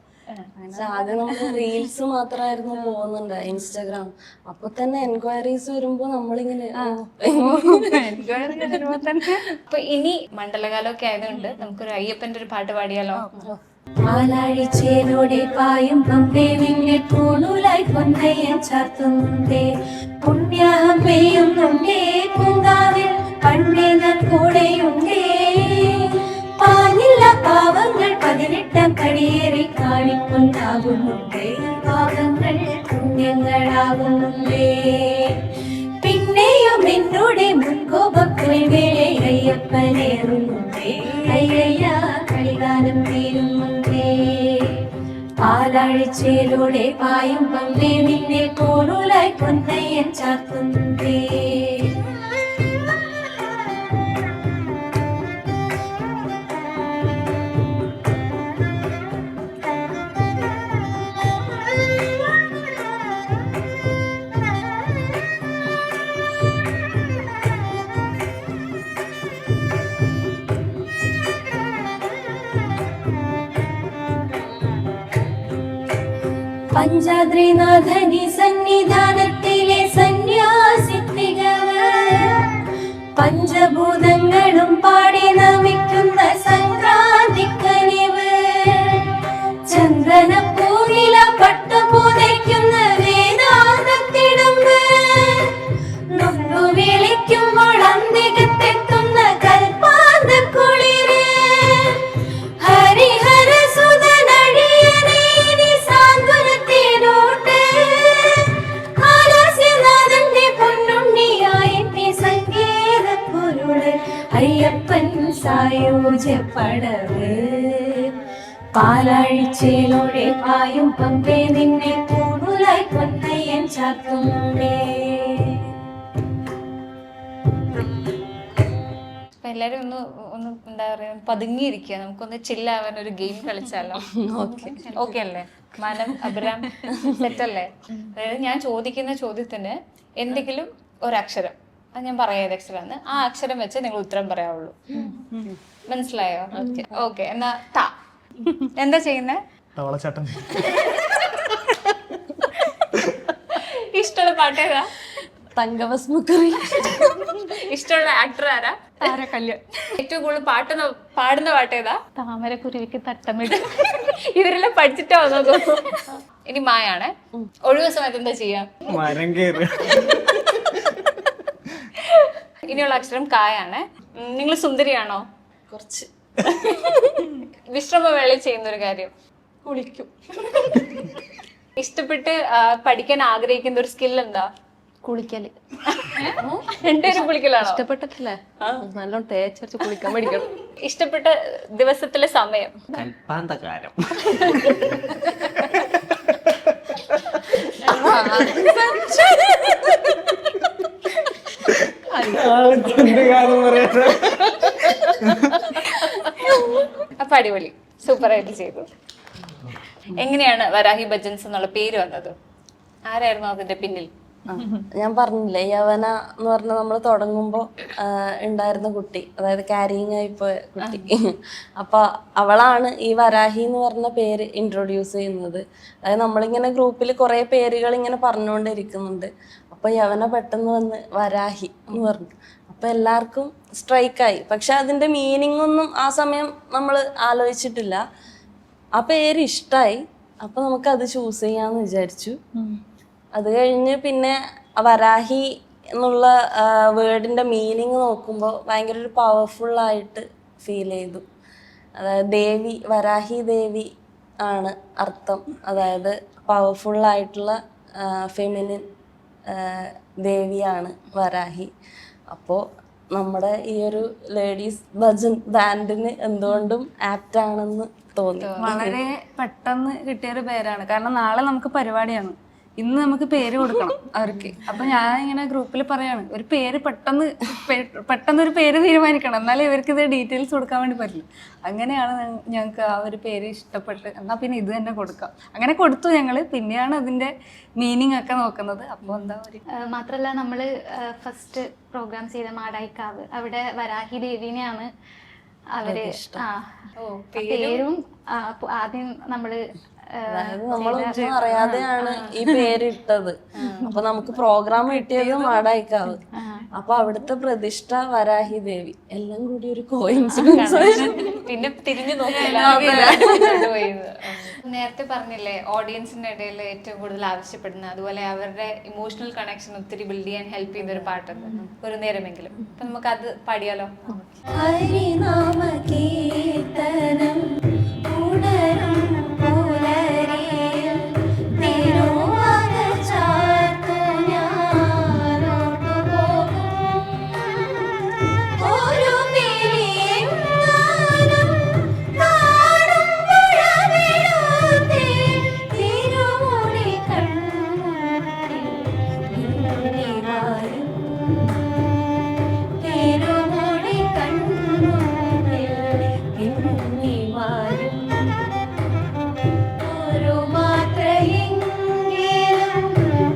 ആദ്യം നമ്മള് റീൽസ് മാത്രമായിരുന്നു പോകുന്നുണ്ട് ഇൻസ്റ്റാഗ്രാം. അപ്പൊ തന്നെ എൻക്വയറീസ് വരുമ്പോ നമ്മളിങ്ങനെ
എൻക്വയറി വരുമ്പോ തന്നെ.
അപ്പൊ ഇനി മണ്ഡലകാലമൊക്കെ ആയതുകൊണ്ട് നമുക്കൊരു അയ്യപ്പന്റെ ഒരു പാട്ട് പാടിയാലോ?
പാലാഴിച്ചേലോടെ പായും പമ്പേ നിന്നെ പൂണൂലായി പൊന്നയ്യൻ ചാർത്തുന്നുണ്ടേ, പുണ്യാഹം പെയ്യുന്നുണ്ടേ പൂങ്കാവിൽ പണ്ടേ ഞാൻ കൂടെയുണ്ടേ, പാഞ്ഞില്ല പാവങ്ങൾ 18 കടിയേറി കാണിക്കൊണ്ടാകുന്നുണ്ടേ, പാവങ്ങൾ പുണ്യങ്ങളാകുന്നുണ്ടേ. പിന്നെയും എന്നോടെ മുൻകോപക്കുവേളെ അയ്യപ്പനേറുന്നുണ്ടേ, അയ്യയ്യ കളികാലം തീരുന്നുണ്ടേ. പാലാഴിച്ചേലൂടെ പായും പമ്പേ നിന്നെ പോലൂലായി പൊന്നയ്യൻ ചാർത്തുന്നുണ്ടേ. പഞ്ചാദ്രിനാഥനി സന്നിധാനത്തിലെ സന്യാസിത്തികവ്, പഞ്ചഭൂതങ്ങളും പാടി നമിക്കുന്ന സംക്രാന്തിക്കനിവ്, ചന്ദനപ്പൂവില പട്ടുപൂതയ്ക്കുന്ന വേദാന്തത്തിടമ്പ്, നൊന്നു വിളിക്കുമ്പോൾ അന്തികത്തെത്തുന്ന കൽപ്പാന്തക്കുളിര്, ഹരിഹര അയ്യപ്പൻ സായോജ്യപ്പടവ്. പാലാഴിച്ചേലോടെ പായും പമ്പേ നിന്നെ പൂണൂലായി പൊന്നയ്യൻ ചാർത്തുന്നുണ്ടേ.
എല്ലാരും ഒന്ന് എന്താ പറയാ പതുങ്ങിയിരിക്കുക, നമുക്കൊന്ന് ചില്ലാവാൻ ഒരു ഗെയിം കളിച്ചാലോ? ഓക്കെ അല്ലേ? മാനം അബ്രാം സെറ്റ് അല്ലേ? അതായത് ഞാൻ ചോദിക്കുന്ന ചോദ്യത്തിന് എന്തെങ്കിലും ഒരക്ഷരം, അത് ഞാൻ പറയാം ഏത് അക്ഷരമാണ്, ആ അക്ഷരം വെച്ച് നിങ്ങൾ ഉത്തരം പറയാവുള്ളൂ. മനസ്സിലായോ? ഓക്കെ. എന്നാ താ എന്താ ചെയ്യുന്നേ? ഇഷ്ടമുള്ള പാട്ടേതാ?
തങ്കഭസ്മക്കുറി.
ഇഷ്ടമുള്ള ആക്ടർ ആരാ?
താരകല്യാൺ.
ഏറ്റവും കൂടുതൽ പാടുന്ന പാട്ടേതാ?
താമരക്കുരുവിക്ക് തട്ടമിട്ട്.
ഇവരെല്ലാം പഠിച്ചിട്ടാ നോക്കൂ. ഇനി മായാണ്. ഒഴിവ് സമയത്ത് എന്താ ചെയ്യാ?
മരം കയറി.
ഇനിയുള്ള അക്ഷരം കായാണ്. നിങ്ങൾ സുന്ദരിയാണോ?
കുറച്ച്.
വിശ്രമവേളയിൽ ചെയ്യുന്ന ഒരു കാര്യം?
കുളിക്കും.
ഇഷ്ടപ്പെട്ട് പഠിക്കാൻ ആഗ്രഹിക്കുന്ന ഒരു സ്കിൽ എന്താ?
കുളിക്കല്.
രണ്ടുപേരും കുളിക്കലാണോ?
ഇഷ്ടപ്പെട്ടിട്ടില്ലേ? നല്ലോണം തേച്ചരച്ച് കുളിക്കാൻ പഠിക്കണം.
ഇഷ്ടപ്പെട്ട ദിവസത്തിലെ സമയം?
കൽപ്പാന്തകാലം.
അപ്പൊ അടിപൊളി, സൂപ്പർ ആയിട്ട് ചെയ്തു. എങ്ങനെയാണ് വരാഹി ഭജൻസ് എന്നുള്ള പേര് വന്നത്? ആരായിരുന്നു അതിന്റെ പിന്നിൽ?
ഞാൻ പറഞ്ഞില്ലേ, യവന എന്ന് പറഞ്ഞ നമ്മൾ തുടങ്ങുമ്പോൾ ഉണ്ടായിരുന്ന കുട്ടി, അതായത് ക്യാരിങ് ആയിപ്പോയ കുട്ടി. അപ്പൊ അവളാണ് ഈ വരാഹി എന്ന് പറഞ്ഞ പേര് ഇൻട്രൊഡ്യൂസ് ചെയ്യുന്നത്. അതായത് നമ്മളിങ്ങനെ ഗ്രൂപ്പിൽ കുറെ പേരുകൾ ഇങ്ങനെ പറഞ്ഞുകൊണ്ടിരിക്കുന്നുണ്ട്. അപ്പൊ യവന പെട്ടെന്ന് വന്ന് വരാഹി എന്ന് പറഞ്ഞു. അപ്പൊ എല്ലാവർക്കും സ്ട്രൈക്കായി. പക്ഷെ അതിന്റെ മീനിങ് ഒന്നും ആ സമയം നമ്മൾ ആലോചിച്ചിട്ടില്ല. ആ പേര് ഇഷ്ടമായി. അപ്പൊ നമുക്ക് അത് ചൂസ് ചെയ്യാന്ന് വിചാരിച്ചു. അത് കഴിഞ്ഞ് പിന്നെ വരാഹി എന്നുള്ള വേർഡിൻ്റെ മീനിങ് നോക്കുമ്പോൾ ഭയങ്കര ഒരു പവർഫുള്ളായിട്ട് ഫീൽ ചെയ്തു. അതായത് ദേവി, വരാഹി ദേവി ആണ് അർത്ഥം. അതായത് പവർഫുള്ളായിട്ടുള്ള ഫെമിനിൻ ദേവിയാണ് വരാഹി. അപ്പോൾ നമ്മുടെ ഈ ഒരു ലേഡീസ് ഭജൻ ബാൻഡിന് എന്തുകൊണ്ടും ആപ്റ്റാണെന്ന് തോന്നി.
വളരെ പെട്ടെന്ന് കിട്ടിയൊരു പേരാണ്. കാരണം നാളെ നമുക്ക് പരിപാടിയാണ്, ഇന്ന് നമുക്ക് പേര് കൊടുക്കണം അവർക്ക്. അപ്പൊ ഞാൻ ഇങ്ങനെ ഗ്രൂപ്പിൽ പറയാണ്, ഒരു പേര് പെട്ടെന്ന് ഒരു പേര് തീരുമാനിക്കണം, എന്നാലേ ഇവർക്ക് ഇത് ഡീറ്റെയിൽസ് കൊടുക്കാൻ വേണ്ടി പറ്റില്ല. അങ്ങനെയാണ് ഞങ്ങൾക്ക് ആ ഒരു പേര് ഇഷ്ടപ്പെട്ട്, എന്നാൽ പിന്നെ ഇത് തന്നെ കൊടുക്കാം, അങ്ങനെ കൊടുത്തു ഞങ്ങൾ. പിന്നെയാണ് അതിന്റെ മീനിങ് ഒക്കെ നോക്കുന്നത്. അപ്പോൾ എന്താ
മാത്രല്ല നമ്മള് ഫസ്റ്റ് പ്രോഗ്രാം ചെയ്ത മാടായിക്കാവ്, അവിടെ വരാഹി ദേവിനെയാണ് അവര് പേരും ആദ്യം നമ്മള്
അതായത് നമ്മളൊന്നും അറിയാതെയാണ് ഈ പേര് ഇട്ടത്. അപ്പൊ നമുക്ക് പ്രോഗ്രാം കിട്ടിയത് മാടായിക്കാവ്, അപ്പൊ അവിടുത്തെ പ്രതിഷ്ഠ വരാഹി ദേവി, എല്ലാം കൂടി ഒരു കോയിൻസിഡൻസ്.
പിന്നെ തിരിഞ്ഞു നോക്കില്ല. നേരത്തെ പറഞ്ഞില്ലേ ഓഡിയൻസിന്റെ ഇടയിൽ ഏറ്റവും കൂടുതൽ ആവശ്യപ്പെടുന്ന, അതുപോലെ അവരുടെ ഇമോഷണൽ കണക്ഷൻ ഒത്തിരി ബിൽഡ് ചെയ്യാൻ ഹെൽപ്പ് ചെയ്യുന്ന ഒരു പാട്ടുണ്ട്, ഒരു നേരമെങ്കിലും. അപ്പൊ നമുക്ക് അത് പാടിയാലോ?
ഹരിനാമ കീർത്തനം ഉണരും പുലരിയിൽ തിരുവാതിര ചാർത്തു ഞാനോട്ടു പോകും. ഒരു പിരിയെങ്ങാനും കാണുമ്പോഴവിടുത്തെ തിരുമുടി കണ്ണിൽ മിന്നി വാരും. തിരുമുടി കണ്ണിൽ മിന്നി വാരും. ഒരു മാത്രയെങ്കിലും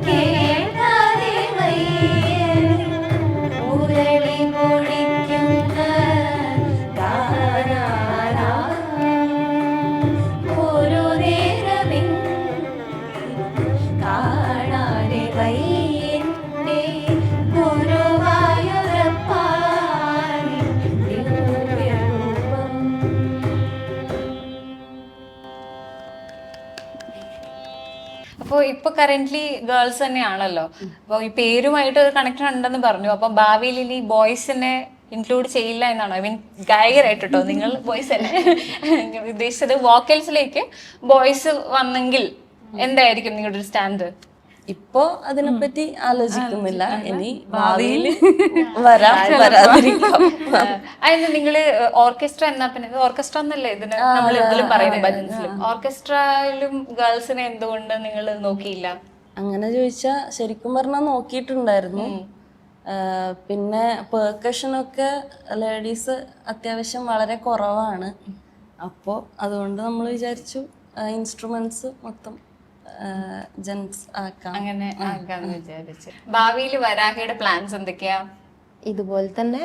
കേൾക്കാതെ വയ്യനും ഉരളി പൊടിക്കുന്ന താരാരാ. ഒരു നേരമെങ്കിലും കാണാതെ വയ്യന്റെ ഗുരുവായൂരപ്പാനി ദിവ്യരൂപം.
അപ്പോൾ ഇപ്പൊ കറന്റ്ലി ഗേൾസ് തന്നെയാണല്ലോ, അപ്പോൾ ഈ പേരുമായിട്ട് ഒരു കണക്ഷൻ ഉണ്ടെന്ന് പറഞ്ഞു. അപ്പൊ ഭാവിയിൽ ഇനി ബോയ്സിനെ ഇൻക്ലൂഡ് ചെയ്യില്ല എന്നാണോ? ഐ മീൻ ഗായകരായിട്ട് കേട്ടോ, നിങ്ങൾ ബോയ്സ് അല്ലേ ഉദ്ദേശിച്ചത്? വോക്കൽസിലേക്ക് ബോയ്സ് വന്നെങ്കിൽ എന്തായിരിക്കും നിങ്ങളുടെ ഒരു സ്റ്റാൻഡ്?
ഇപ്പോ അതിനെപ്പറ്റി ആലോചിക്കുന്നില്ല, ഇനി ഭാവിയിൽ വരാതിരിക്കാം.
അതിന് നിങ്ങള് ഓർക്കസ്ട്ര എന്നാ, പിന്നെ ഓർക്കസ്ട്ര എന്നല്ലേ ഇതിന് നമ്മൾ ഇതിലും പറയുന്നത് ഭജൻസിലും, ഓർക്കസ്ട്രയിലും ഗേൾസിനെ എന്തുകൊണ്ട് നിങ്ങൾ നോക്കിയില്ല?
അങ്ങനെ ചോദിച്ചാ ശരിക്കും പറഞ്ഞാൽ നോക്കിയിട്ടുണ്ടായിരുന്നു. പിന്നെ പെർക്കഷനൊക്കെ ലേഡീസ് അത്യാവശ്യം വളരെ കുറവാണ്. അപ്പോൾ അതുകൊണ്ട് നമ്മൾ വിചാരിച്ചു ഇൻസ്ട്രുമെന്റ്സ് മൊത്തം ജെൻസ് ആക്കാം,
അങ്ങനെ ആക്കാന്ന് വിചാരിച്ചു. ഭാവിയിൽ വരാഹയുടെ പ്ലാൻസ് എന്തൊക്കെയാ?
ഇതുപോലെ തന്നെ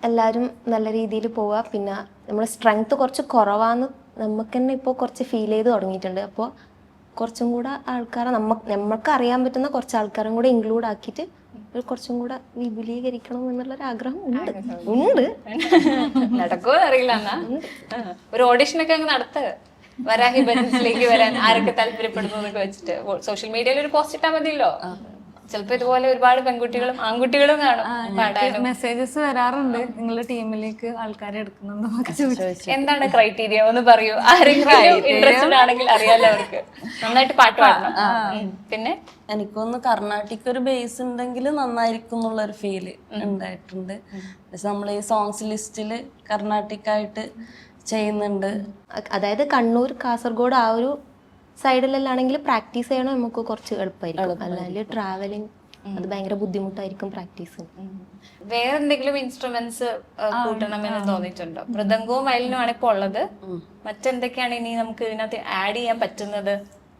എല്ലാവരും നല്ല രീതിയിൽ പോവുക. പിന്നെ നമ്മുടെ സ്ട്രെങ്ത് കുറച്ച് കുറവാന്ന് നമുക്ക് തന്നെ ഇപ്പോൾ കുറച്ച് ഫീൽ ചെയ്ത് തുടങ്ങിയിട്ടുണ്ട്. അപ്പോൾ കുറച്ചും കൂടെ ആൾക്കാരെ നമ്മൾക്ക് അറിയാൻ പറ്റുന്ന കുറച്ച് ആൾക്കാരും കൂടെ ഇൻക്ലൂഡ് ആക്കിയിട്ട് ഒരു കുറച്ചും കൂടെ വിപുലീകരിക്കണം എന്നുള്ളൊരു ആഗ്രഹം ഉണ്ട്.
നടക്കുമോ അറിയില്ല. എന്നാ ഒരു ഓഡിഷനൊക്കെ അങ്ങ് നടത്തുക, വരാഹി ഭജൻസിലേക്ക് വരാൻ ആരൊക്കെ താല്പര്യപ്പെടുന്നു എന്നൊക്കെ വെച്ചിട്ട് സോഷ്യൽ മീഡിയയിൽ ഒരു പോസ്റ്റ് ഇട്ടാൽ മതിയല്ലോ. ചിലപ്പോ ഇതുപോലെ ഒരുപാട് പെൺകുട്ടികളും ആൺകുട്ടികളും കാണും പാടാനും.
മെസ്സേജസ് വരാറുണ്ട്, നിങ്ങളുടെ ടീമിലേക്ക് ആൾക്കാരെ എടുക്കുന്നുണ്ടോ ചോദിച്ചു.
എന്താണ് ക്രൈറ്റീരിയ ഒന്ന് പറയൂ? ആരെങ്കിലും ഇൻട്രസ്റ്റഡ് ആണെങ്കിൽ അറിയാലോ, അവർക്ക് നന്നായിട്ട് പാട്ട് പാടണം. പിന്നെ
എനിക്കൊന്ന് കർണാട്ടിക് ഒരു ബേസ് ഉണ്ടെങ്കിൽ നന്നായിരിക്കും എന്നുള്ളൊരു ഫീല് ഉണ്ടായിട്ടുണ്ട്. പക്ഷെ നമ്മൾ ഈ സോങ്സ് ലിസ്റ്റില് കർണാട്ടിക് ആയിട്ട് ചെയ്യുന്നുണ്ട്.
അതായത് കണ്ണൂർ, കാസർഗോഡ് ആ ഒരു സൈഡിലാണെങ്കിൽ പ്രാക്ടീസ് ചെയ്യണം നമുക്ക് കുറച്ച് എളുപ്പമായിരിക്കും. അല്ലെങ്കിൽ ട്രാവലിംഗ് അത് ഭയങ്കര ബുദ്ധിമുട്ടായിരിക്കും പ്രാക്ടീസ്.
വേറെ എന്തെങ്കിലും ഇൻസ്ട്രുമെന്റ്സ് കൂട്ടണമെന്ന് തോന്നിയിട്ടുണ്ടോ? മൃദംഗവും വയലിനും ആണ് ഇപ്പോൾ ഉള്ളത്. മറ്റെന്തൊക്കെയാണ് ഇനി നമുക്ക് ഇതിനകത്ത് ആഡ് ചെയ്യാൻ പറ്റുന്നത്?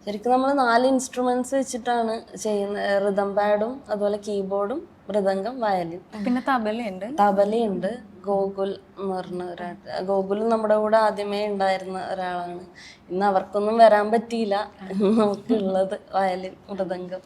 ശരിക്കും നമ്മൾ 4 ഇൻസ്ട്രുമെന്റ്സ് വെച്ചിട്ടാണ് ചെയ്യുന്നത്. റിതം പാഡും അതുപോലെ കീബോർഡും മൃദംഗം വയലിൻ
പിന്നെ തബലയുണ്ട്.
തബലയുണ്ട്. ഗോകുൽ എന്ന് പറഞ്ഞ ഒരാൾ, ഗോകുലും നമ്മുടെ കൂടെ ആദ്യമേ ഉണ്ടായിരുന്ന ഒരാളാണ്. ഇന്ന് അവർക്കൊന്നും വരാൻ പറ്റിയില്ല. നമുക്കുള്ളത് വയലിൻ, മൃദംഗം.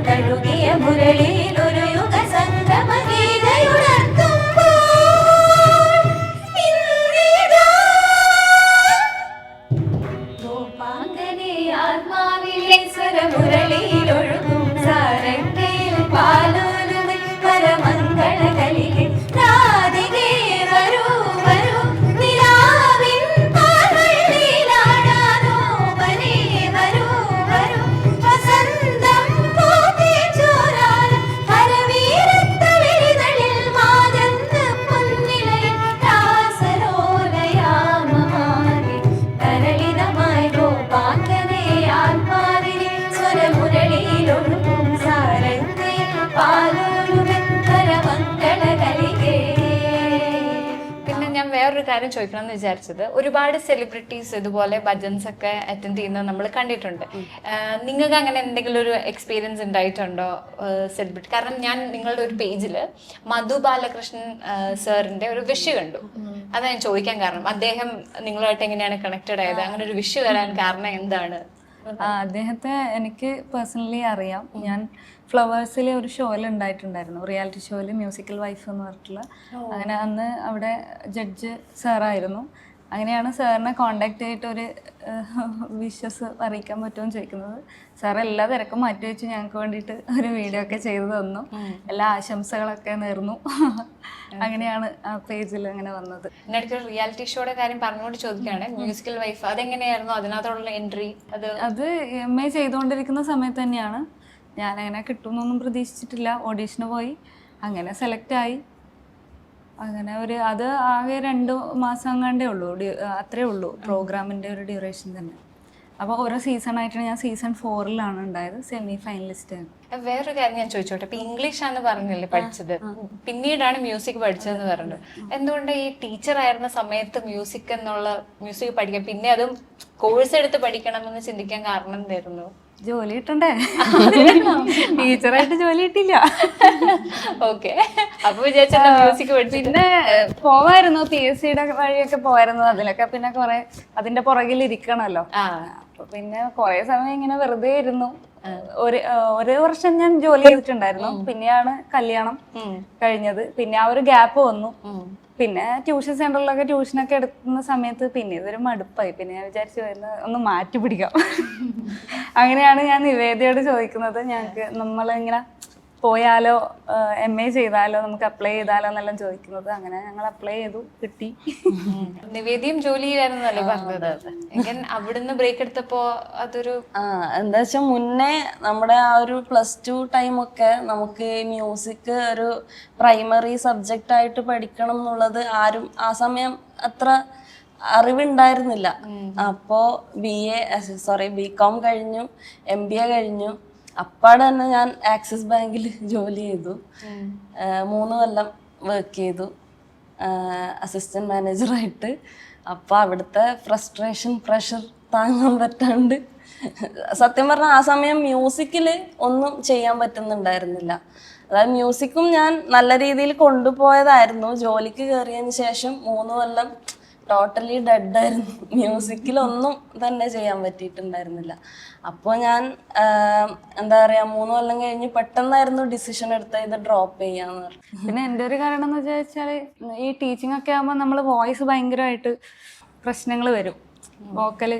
തഴുകിയ മുരളിയിൽ ഒരു യുഗ സംഗമ ഗീതയുണർത്തുമ്പോൾ ഇന്നിതാ ഗോപാംഗനെ ആത്മാവിലെ സ്വരമുരളിയിൽ ഒഴുകും സാരംഗയിൽ പാലോലുമി പരമംഗള കലികെ രാധികേ വരൂ വരൂ നിലാവിൻ പാൽവെള്ളിയിലാടാനോ വനേ വരൂ വരൂ വസന്തം പൂത്തേ ചോരാനും ഹരവീരത്തളിരിതളിൽ മാതന്ന പൊന്നിലയിൽ രാസലോലയാമമാകെ തരളിതമായി ഗോപാംഗനെ ആത്മാവിലെ സ്വരമുരളിയിലൊഴുകും സാരംഗയിൽ പാലോലുമി പരമംഗള കലികേ.
പിന്നെ ഞാൻ വേറൊരു കാര്യം ചോദിക്കണം എന്ന് വിചാരിച്ചത്, ഒരുപാട് സെലിബ്രിറ്റീസ് ഇതുപോലെ ഭജൻസ് ഒക്കെ അറ്റൻഡ് ചെയ്യുന്നത് നമ്മൾ കണ്ടിട്ടുണ്ട്. നിങ്ങൾക്ക് അങ്ങനെ എന്തെങ്കിലും ഒരു എക്സ്പീരിയൻസ് ഉണ്ടായിട്ടുണ്ടോ സെലിബ്രിറ്റി? കാരണം ഞാൻ നിങ്ങളുടെ ഒരു പേജിൽ മധു ബാലകൃഷ്ണൻ സാറിന്റെ ഒരു വിഷ് കണ്ടു. അതാ ഞാൻ ചോദിക്കാൻ കാരണം, അദ്ദേഹം നിങ്ങളുമായിട്ട് എങ്ങനെയാണ് കണക്റ്റഡ് ആയത്? അങ്ങനെ ഒരു വിഷ് വരാൻ കാരണം എന്താണ്?
അദ്ദേഹത്തെ എനിക്ക് പേഴ്സണലി അറിയാം. ഞാൻ ഫ്ലവേഴ്സിലെ ഒരു ഷോയിൽ ഉണ്ടായിട്ടുണ്ടായിരുന്നു, റിയാലിറ്റി ഷോയിൽ മ്യൂസിക്കൽ വൈഫ് എന്ന് പറഞ്ഞിട്ടുള്ള. അങ്ങനെ അന്ന് അവിടെ ജഡ്ജ് സാറായിരുന്നു. അങ്ങനെയാണ് സാറിനെ കോണ്ടാക്ട് ചെയ്തിട്ട് ഒരു വിഷസ് അറിയിക്കാൻ പറ്റുമെന്ന് ചോദിക്കുന്നത്. സാർ എല്ലാ തിരക്കും മാറ്റി വെച്ച് ഞങ്ങൾക്ക് വേണ്ടിയിട്ട് ഒരു വീഡിയോ ഒക്കെ ചെയ്തു തന്നു. എല്ലാ ആശംസകളൊക്കെ നേർന്നു. അങ്ങനെയാണ് ആ പേജിൽ അങ്ങനെ വന്നത്.
എന്നിട്ട് റിയാലിറ്റി ഷോയുടെ കാര്യം പറഞ്ഞുകൊണ്ട് ചോദിക്കുകയാണ്, മ്യൂസിക്കൽ വൈഫ് അതെങ്ങനെയായിരുന്നു? അതിനകത്തുള്ള എൻട്രി
അത് MA ചെയ്തുകൊണ്ടിരിക്കുന്ന സമയത്ത് തന്നെയാണ്. ഞാനങ്ങനെ കിട്ടുമെന്നൊന്നും പ്രതീക്ഷിച്ചിട്ടില്ല. ഓഡീഷന് പോയി, അങ്ങനെ സെലക്ട് ആയി. അങ്ങനെ അത് ആകെ 2 മാസം അങ്ങാണ്ടേ ഉള്ളൂ, അത്രേ ഉള്ളൂ പ്രോഗ്രാമിൻ്റെ ഒരു ഡ്യൂറേഷൻ തന്നെ. അപ്പോൾ ഓരോ സീസണായിട്ടാണ്. ഞാൻ സീസൺ 4-ലാണ് ഉണ്ടായത്, സെമി ഫൈനലിസ്റ്റ് ആണ്.
വേറൊരു കാര്യം ഞാൻ ചോദിച്ചോട്ടെ, ഇപ്പൊ ഇംഗ്ലീഷാണ് പറഞ്ഞല്ലേ പഠിച്ചത്, പിന്നീടാണ് മ്യൂസിക് പഠിച്ചതെന്ന് പറഞ്ഞു. എന്തുകൊണ്ട് ഈ ടീച്ചർ ആയിരുന്ന സമയത്ത് മ്യൂസിക് പഠിക്കാൻ, പിന്നെ അതും കോഴ്സ് എടുത്ത് പഠിക്കണമെന്ന് ചിന്തിക്കാൻ കാരണം എന്തായിരുന്നു?
ജോലി കിട്ടണ്ടേ? ടീച്ചറായിട്ട് ജോലി കിട്ടില്ല.
ഓക്കെ, അപ്പൊ വിചാരിച്ച മ്യൂസിക് പഠിച്ചു.
പിന്നെ പോവായിരുന്നു, PSCയുടെ വഴിയൊക്കെ പോവായിരുന്നു. അതിലൊക്കെ പിന്നെ കുറെ അതിന്റെ പുറകിൽ ഇരിക്കണല്ലോ. അപ്പൊ പിന്നെ കുറെ സമയം ഇങ്ങനെ വെറുതെ ഇരുന്നു. ഒരു വർഷം ഞാൻ ജോലി ചെയ്തിട്ടുണ്ടായിരുന്നു. പിന്നെയാണ് കല്യാണം കഴിഞ്ഞത്. പിന്നെ ആ ഒരു ഗ്യാപ്പ് വന്നു. പിന്നെ ട്യൂഷൻ സെന്ററിലൊക്കെ ട്യൂഷനൊക്കെ എടുക്കുന്ന സമയത്ത് പിന്നെ ഇതൊരു മടുപ്പായി. പിന്നെ ഞാൻ വിചാരിച്ചു ഒന്ന് മാറ്റി പിടിക്കാം. അങ്ങനെയാണ് ഞാൻ നിവേദയോട് ചോദിക്കുന്നത്, ഞങ്ങൾക്ക് നമ്മളിങ്ങനെ പോയാലോ, MA ചെയ്താലോ, നമുക്ക് അപ്ലൈ ചെയ്താലോ എന്നെല്ലാം ചോദിക്കുന്നത്. അങ്ങനെ ഞങ്ങൾ അപ്ലൈ ചെയ്തു, കിട്ടി.
നിവേദ്യം ജോലി ചെയ്യായിരുന്നല്ലേ പറഞ്ഞത്? എങ്ങനെ അവിടുന്ന് ബ്രേക്ക് എടുത്തപ്പോ അതൊരു
എന്താ വെച്ചാൽ മുന്നേ നമ്മുടെ ആ ഒരു +2 ടൈമൊക്കെ നമുക്ക് മ്യൂസിക് ഒരു പ്രൈമറി സബ്ജക്റ്റ് ആയിട്ട് പഠിക്കണം എന്നുള്ളത് ആരും ആ സമയം അത്ര അറിവുണ്ടായിരുന്നില്ല. അപ്പോൾ BCom കഴിഞ്ഞു, MBA കഴിഞ്ഞു. അപ്പാടെ തന്നെ ഞാൻ ആക്സിസ് ബാങ്കിൽ ജോലി ചെയ്തു. 3 കൊല്ലം വർക്ക് ചെയ്തു അസിസ്റ്റന്റ് മാനേജറായിട്ട്. അപ്പോൾ അവിടുത്തെ പ്രഷർ താങ്ങാൻ പറ്റാണ്ട് സത്യം പറഞ്ഞാൽ ആ സമയം മ്യൂസിക്കിൽ ഒന്നും ചെയ്യാൻ പറ്റുന്നുണ്ടായിരുന്നില്ല. അതായത് മ്യൂസിക്കും ഞാൻ നല്ല രീതിയിൽ കൊണ്ടുപോയതായിരുന്നു. ജോലിക്ക് കയറിയതിന് ശേഷം 3 കൊല്ലം ടോട്ടലി ഡെഡായിരുന്നു. മ്യൂസിക്കിലൊന്നും തന്നെ ചെയ്യാൻ പറ്റിയിട്ടുണ്ടായിരുന്നില്ല. അപ്പോൾ ഞാൻ എന്താ പറയുക, 3 കൊല്ലം കഴിഞ്ഞ് പെട്ടെന്നായിരുന്നു ഡിസിഷൻ എടുത്തത് ഇത് ഡ്രോപ്പ് ചെയ്യാന്ന് പറഞ്ഞു.
പിന്നെ എൻ്റെ ഒരു കാരണം എന്ന് വെച്ചാൽ ഈ ടീച്ചിങ് ഒക്കെ ആകുമ്പോൾ നമ്മൾ വോയിസ് ഭയങ്കരമായിട്ട് പ്രശ്നങ്ങൾ വരും, വോക്കൽ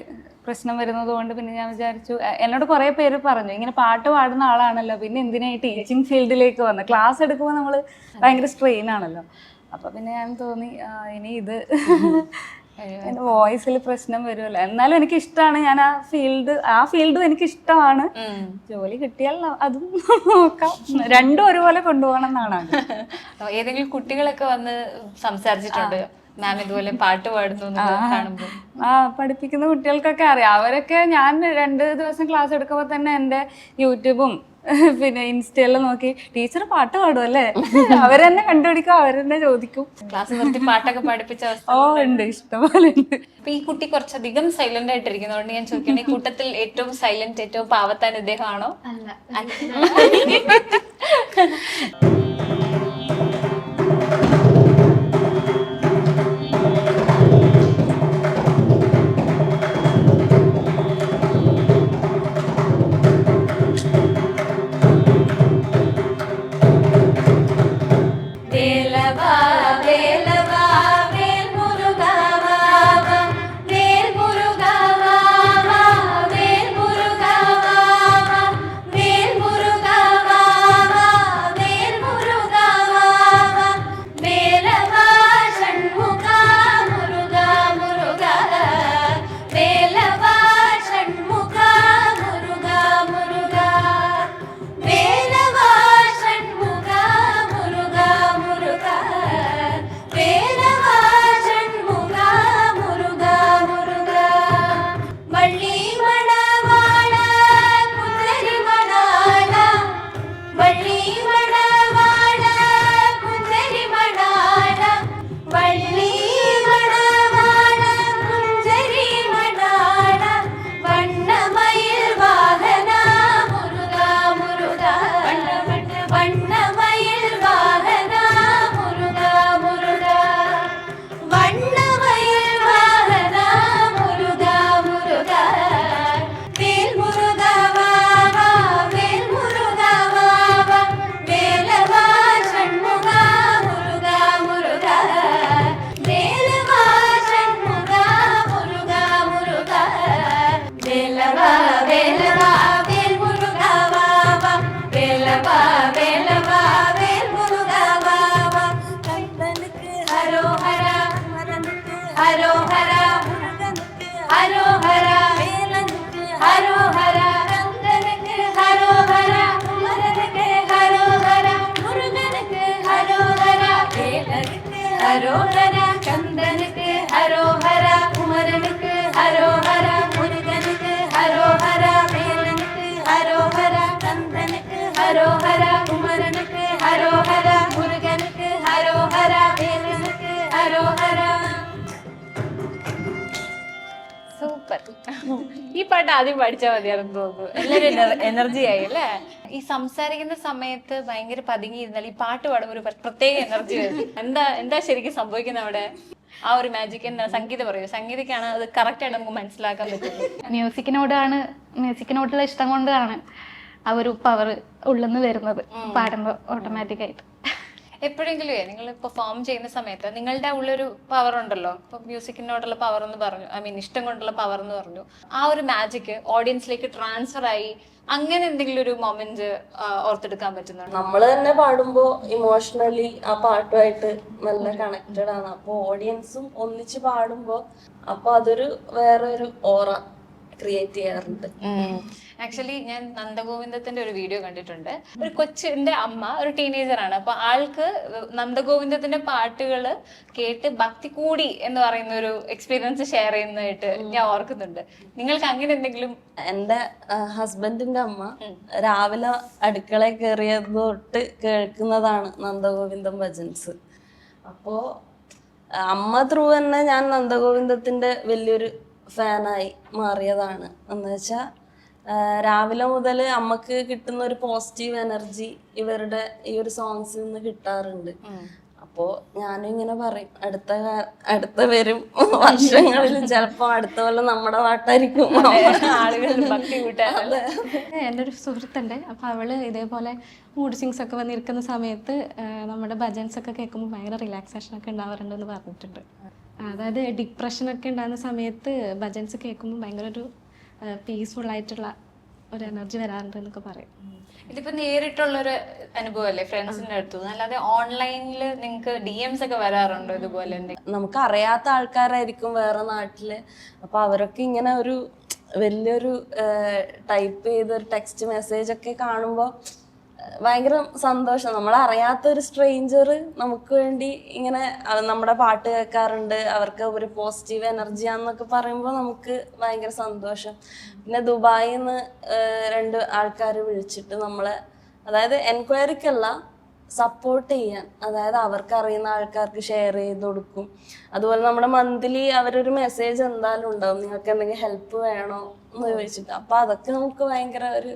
പ്രശ്നം വരുന്നത് കൊണ്ട്. പിന്നെ ഞാൻ വിചാരിച്ചു, എന്നോട് കുറേ പേര് പറഞ്ഞു ഇങ്ങനെ പാട്ട് പാടുന്ന ആളാണല്ലോ, പിന്നെ എന്തിനാ ഈ ടീച്ചിങ് ഫീൽഡിലേക്ക് വന്നത്? ക്ലാസ് എടുക്കുമ്പോൾ നമ്മൾ ഭയങ്കര സ്ട്രെയിൻ ആണല്ലോ. അപ്പോൾ പിന്നെ ഞാൻ തോന്നി ഇനി ഇത് എൻ്റെ വോയിസിൽ പ്രശ്നം വരുമല്ലോ. എന്നാലും എനിക്ക് ഇഷ്ടമാണ്, ഞാൻ ആ ഫീൽഡും എനിക്ക് ഇഷ്ടമാണ്. ജോലി കിട്ടിയാൽ അതും നോക്കാം. രണ്ടും ഒരുപോലെ കൊണ്ടുപോകണം എന്നാണ്.
ഏതെങ്കിലും കുട്ടികളൊക്കെ വന്ന് സംസാരിച്ചിട്ടുണ്ട് മാം ഇതുപോലെ പാട്ട് പാടുന്നു കാണുമ്പോൾ?
പഠിപ്പിക്കുന്ന കുട്ടികൾക്കൊക്കെ അറിയാം. അവരൊക്കെ ഞാൻ 2 ദിവസം ക്ലാസ് എടുക്കുമ്പോൾ തന്നെ എൻ്റെ യൂട്യൂബും പിന്നെ ഇൻസ്റ്റയെല്ലാം നോക്കി ടീച്ചർ പാട്ട് പാടും അല്ലേ, അവരെന്നെ കണ്ടുപിടിക്കും, അവരെന്നെ ചോദിക്കും.
ക്ലാസ് നിർത്തി പാട്ടൊക്കെ പഠിപ്പിച്ച അവസ്ഥ?
ഉണ്ട്, ഇഷ്ടംപോലെ ഉണ്ട്.
അപ്പൊ ഈ കുട്ടി കുറച്ചധികം സൈലന്റ് ആയിട്ടിരിക്കുന്നതുകൊണ്ട് ഞാൻ ചോദിക്കണേ, ഈ കൂട്ടത്തിൽ ഏറ്റവും സൈലന്റ്, ഏറ്റവും പാവത്താൻ ഇദ്ദേഹമാണോ? അല്ല.
வேலவா வேலவா வேல் முருகா வா வா கந்தனுக்கு ஹரோஹரா மரனுக்கு ஹரோஹரா முருகனுக்கு ஹரோஹரா வேலனுக்கு ஹரோஹரா கந்தனுக்கு ஹரோஹரா மரனுக்கு ஹரோஹரா முருகனுக்கு ஹரோஹரா வேலனுக்கு ஹரோஹரா கந்தனுக்கு ஹரோஹரா குமரனுக்கு ஹரோஹரா முருகனுக்கு ஹரோஹரா வேலனுக்கு ஹரோஹரா கந்தனுக்கு ஹரோஹரா குமரனுக்கு ஹரோஹரா முருகனுக்கு ஹரோஹரா வேலனுக்கு ഹരോഹര.
സൂപ്പർ. ഈ പാട്ട് ആദ്യം പഠിച്ചാൽ മതിയാണെന്ന് തോന്നുന്നു. എല്ലാവരും എനർജി ആയി അല്ലേ? ഈ സംസാരിക്കുന്ന സമയത്ത് ഭയങ്കര പതുങ്ങിയിരുന്നാൽ ഈ പാട്ട് പാടുമ്പോൾ ഒരു പ്രത്യേക എനർജി വരും. എന്താ ശരിക്കും സംഭവിക്കുന്നത് അവിടെ? ആ ഒരു മാജിക് എന്താ? സംഗീത പറയൂ. സംഗീതക്കാണ് അത് കറക്റ്റ് ആയിട്ട് നമുക്ക് മനസ്സിലാക്കാൻ പറ്റും.
മ്യൂസിക്കിനോടുള്ള ഇഷ്ടം കൊണ്ടാണ് ആ ഒരു പവർ ഉള്ളെന്ന് വരുന്നത് പാടുമ്പോൾ ഓട്ടോമാറ്റിക്കായിട്ട്.
എപ്പോഴെങ്കിലും നിങ്ങൾ പെർഫോം ചെയ്യുന്ന സമയത്ത് നിങ്ങളുടെ ഉള്ളൊരു പവർ ഉണ്ടല്ലോ, ഇപ്പൊ മ്യൂസിക്കിനോടുള്ള പവർ എന്ന് പറഞ്ഞു, ഇഷ്ടം കൊണ്ടുള്ള പവർ എന്ന് പറഞ്ഞു, ആ ഒരു മാജിക് ഓഡിയൻസിലേക്ക് ട്രാൻസ്ഫർ ആയി അങ്ങനെ എന്തെങ്കിലും ഒരു മൊമെന്റ് ഓർത്തെടുക്കാൻ പറ്റുന്നുണ്ടോ?
നമ്മൾ തന്നെ പാടുമ്പോ ഇമോഷണലി ആ പാട്ടുമായിട്ട് നല്ല കണക്റ്റഡ് ആണ്. അപ്പൊ ഓഡിയൻസും ഒന്നിച്ച് പാടുമ്പോ അപ്പൊ അതൊരു വേറൊരു ഓറ ക്രിയേറ്റ് ചെയ്യാറുണ്ട്.
ആക്ച്വലി ഞാൻ നന്ദഗോവിന്ദത്തിന്റെ ഒരു വീഡിയോ കണ്ടിട്ടുണ്ട്. ഒരു കൊച്ചിന്റെ അമ്മ ഒരു ടീനേജർ ആണ്. അപ്പൊ ആൾക്ക് നന്ദഗോവിന്ദത്തിന്റെ പാട്ടുകൾ കേട്ട് ഭക്തി കൂടി എന്ന് പറയുന്ന ഒരു എക്സ്പീരിയൻസ് ഷെയർ ചെയ്യുന്നതായിട്ട് ഞാൻ ഓർക്കുന്നുണ്ട്. നിങ്ങൾക്ക് അങ്ങനെ എന്തെങ്കിലും?
എന്റെ ഹസ്ബൻഡിന്റെ അമ്മ രാവിലെ അടുക്കളയിൽ കയറിയത് തൊട്ട് കേൾക്കുന്നതാണ് നന്ദഗോവിന്ദം ഭജൻസ്. അപ്പോ അമ്മ ത്രൂ തന്നെ ഞാൻ നന്ദഗോവിന്ദത്തിന്റെ വലിയൊരു ഫാനായി മാറിയതാണ്. എന്ന് വെച്ചാൽ രാവിലെ മുതൽ അമ്മക്ക് കിട്ടുന്ന ഒരു പോസിറ്റീവ് എനർജി ഇവരുടെ ഈ ഒരു സോങ്സിൽ നിന്ന് കിട്ടാറുണ്ട്. അപ്പോ ഞാനും ഇങ്ങനെ പറയും, അടുത്ത വരും വർഷങ്ങളിൽ ചിലപ്പോ അടുത്ത കൊല്ലം നമ്മുടെ പാട്ടായിരിക്കും
ആളുകൾ ഭക്തി കൂട്ടാറുണ്ട്.
എൻ്റെ ഒരു സുഹൃത്തുണ്ട്. അപ്പോൾ അവള് ഇതേപോലെ മൂഡ് സ്വിങ്സ് ഒക്കെ വന്നിരിക്കുന്ന സമയത്ത് നമ്മുടെ ഭജൻസ് ഒക്കെ കേൾക്കുമ്പോൾ ഭയങ്കര റിലാക്സേഷൻ ഒക്കെ ഉണ്ടാവാറുണ്ടെന്ന് പറഞ്ഞിട്ടുണ്ട്. അതായത് ഡിപ്രഷനൊക്കെ ഉണ്ടാകുന്ന സമയത്ത് ഭജൻസ് കേൾക്കുമ്പോൾ ഭയങ്കര ഒരു പീസ്ഫുൾ ആയിട്ടുള്ള ഒരു എനർജി വരാറുണ്ട് എന്നൊക്കെ പറയും.
ഇതിപ്പോ നേരിട്ടുള്ളൊരു അനുഭവമല്ലേ ഫ്രണ്ട്സിന്റെ അടുത്ത്, അല്ലാതെ ഓൺലൈനിൽ നിങ്ങൾക്ക് DMs ഒക്കെ വരാറുണ്ടോ ഇതുപോലെ?
നമുക്ക് അറിയാത്ത ആൾക്കാരായിരിക്കും വേറെ നാട്ടില്. അപ്പൊ അവരൊക്കെ ഇങ്ങനെ ഒരു വലിയൊരു ടൈപ്പ് ചെയ്ത ഒരു ടെക്സ്റ്റ് മെസ്സേജ് ഒക്കെ കാണുമ്പോൾ ഭയങ്കര സന്തോഷം. നമ്മളറിയാത്തൊരു സ്ട്രേഞ്ചർ നമുക്ക് വേണ്ടി ഇങ്ങനെ നമ്മുടെ പാട്ട് കേൾക്കാറുണ്ട്, അവർക്ക് ഒരു പോസിറ്റീവ് എനർജിയാന്നൊക്കെ പറയുമ്പോൾ നമുക്ക് ഭയങ്കര സന്തോഷം. പിന്നെ ദുബായിൽ നിന്ന് 2 ആൾക്കാർ വിളിച്ചിട്ട് നമ്മളെ, അതായത് എൻക്വയറിക്കല്ല, സപ്പോർട്ട് ചെയ്യാൻ, അതായത് അവർക്ക് അറിയുന്ന ആൾക്കാർക്ക് ഷെയർ ചെയ്ത് കൊടുക്കും. അതുപോലെ നമ്മുടെ മന്ത്ലി അവരൊരു മെസ്സേജ് എന്തായാലും ഉണ്ടാവും, നിങ്ങൾക്ക് എന്തെങ്കിലും ഹെൽപ്പ് വേണോ എന്ന് ചോദിച്ചിട്ട്. അപ്പൊ അതൊക്കെ നമുക്ക് ഭയങ്കര ഒരു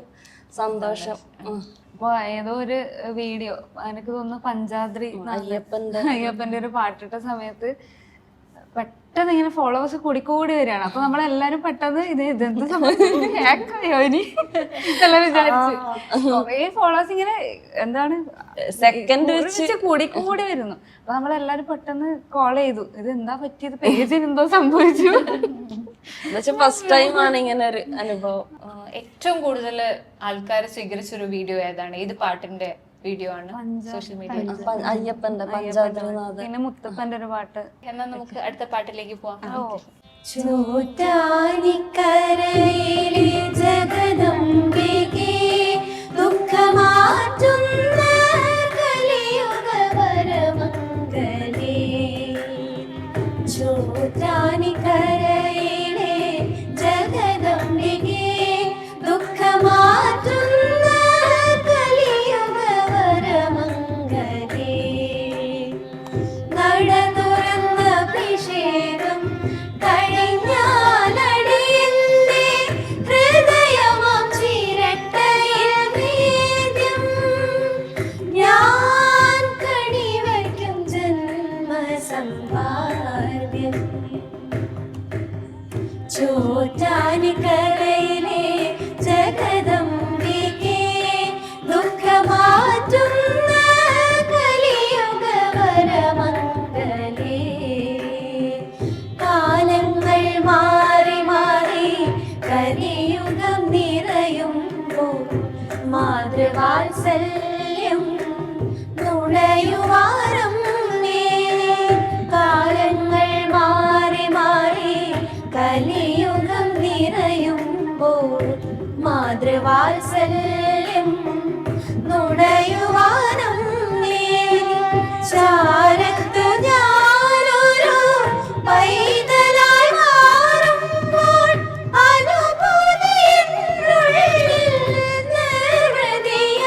സന്തോഷം.
അപ്പോൾ ഏതോ ഒരു വീഡിയോ, എനിക്ക് തോന്നുന്നു പഞ്ചാദ്രി അയ്യപ്പന്റെ ഒരു പാട്ടിട്ട സമയത്ത് പെട്ടെന്ന് ഇങ്ങനെ ഫോളോവേഴ്സ് കൂടിക്കൂടി വരികയാണ്. അപ്പൊ നമ്മളെല്ലാരും പെട്ടെന്ന് ഇതെന്ത് സംഭവിച്ചോ ഇനി എല്ലാം വിചാരിച്ച് കുറേ ഫോളോവേഴ്സ് ഇങ്ങനെ എന്താണ്
സെക്കൻഡ് വെച്ച്
കൂടിക്കൂടി വരുന്നു. അപ്പൊ നമ്മളെല്ലാരും പെട്ടെന്ന് കോൾ ചെയ്തു, ഇത് എന്താ പറ്റിയത്, പേജിന് എന്തോ സംഭവിച്ചു.
ഫസ്റ്റ് ടൈം ആണ് ഇങ്ങനെ ഒരു അനുഭവം.
ഏറ്റവും കൂടുതൽ ആൾക്കാർ സ്വീകരിച്ചൊരു വീഡിയോ ഏതാണ്? ഏത് പാട്ടിന്റെ വീഡിയോ ആണ് സോഷ്യൽ മീഡിയ?
അയ്യപ്പന്റെ പഞ്ചാദ്രിനാഥ്.
പിന്നെ മുത്തപ്പന്റെ ഒരു പാട്ട്.
എന്നാൽ നമുക്ക് അടുത്ത പാട്ടിലേക്ക് പോവാം.
ചോറ്റാനിക്കരയിലെ ജഗദംബികേ ദുഃഖമാറ്റുന്ന കലിയുഗ വരമംഗലേ. ചോറ്റാനിക്കരയിലെ ജഗദംബികേ ദുഃഖമാറ്റുന്ന കലിയുഗ വരമംഗലേ. നട തുറന്ന അഭിഷേകം കഴിഞ്ഞാലടിയന്റെ ഹൃദയമാം ചിരട്ടയിൽ നേദ്യം ഞാൻ കണിവയ്ക്കും ജന്മസമ്പാദ്യം. ചോറ്റാനിക്കരയിലെ ജഗദംബികേ ദുഃഖമാറ്റുന്ന കലിയുഗ വരമംഗലേ. കാലങ്ങൾ മാറി മാറി കലിയുഗം നിറയുമ്പോൾ മാതൃവാ മാതൃവാത്സല്യം നുണയുവാരം കാലങ്ങൾ മാറി മാറി കലിയുഗം നിറയുമ്പോൾ മാതൃവാത്സല്യം നുണയുവാനം ചാരത്തു ഞാനൊരു പൈതലായി മാറുമ്പോൾ അനുഭൂതിയെന്നുള്ളിൽ നിർവൃതിയായി.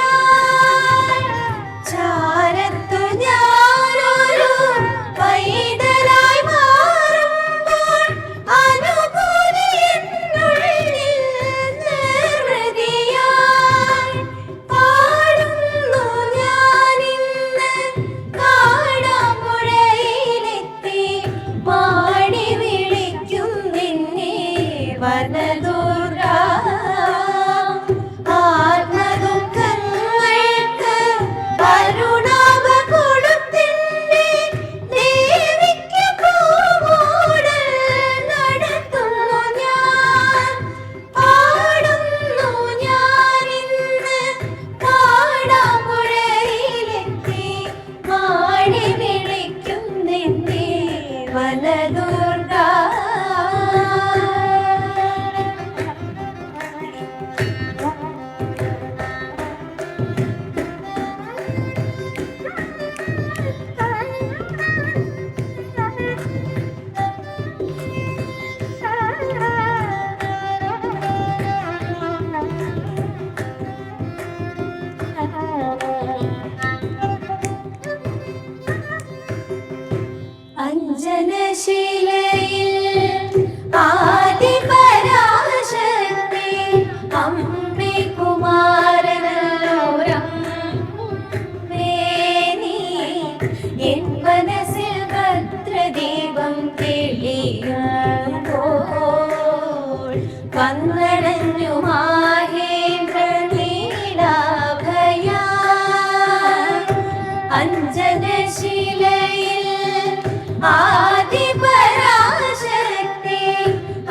ചാരത്തു ഞാനൊരു പൈതലായി മാറുമ്പോൾ അനുഭൂതിയെന്നുള്ളിൽ നിർവൃതിയായി. പാടുന്നു ഞാനിന്ന് കാടാമ്പുഴയിലെത്തി പാടി വിളിക്കും നിന്നെ വനദുർഗ. ആത്മദുഃഖങ്ങൾക്ക് കരുണാഭ കൊടുത്തിൻ്റെ ദേവിക്ക് പൂമൂടൽ നടത്തുന്നു ഞാൻ. പാടുന്നു ഞാനിന്ന് കാടാമ്പുഴയിലെത്തി പാടി വിളിക്കും നിന്നെ വനദുർഗ. അഞ്ജനശിലയിൽ ആദിപരാശക്തി അമ്മേ കുമാരനല്ലോരം നീ എൻ മനസ്സിൽ ഭദ്രദീപം തെളിയുമ്പോൾ വന്നടഞ്ഞു മാഹേന്ദ്ര നീലാഭയ. അഞ്ജനശിലയിൽ ആദിപരാശക്തി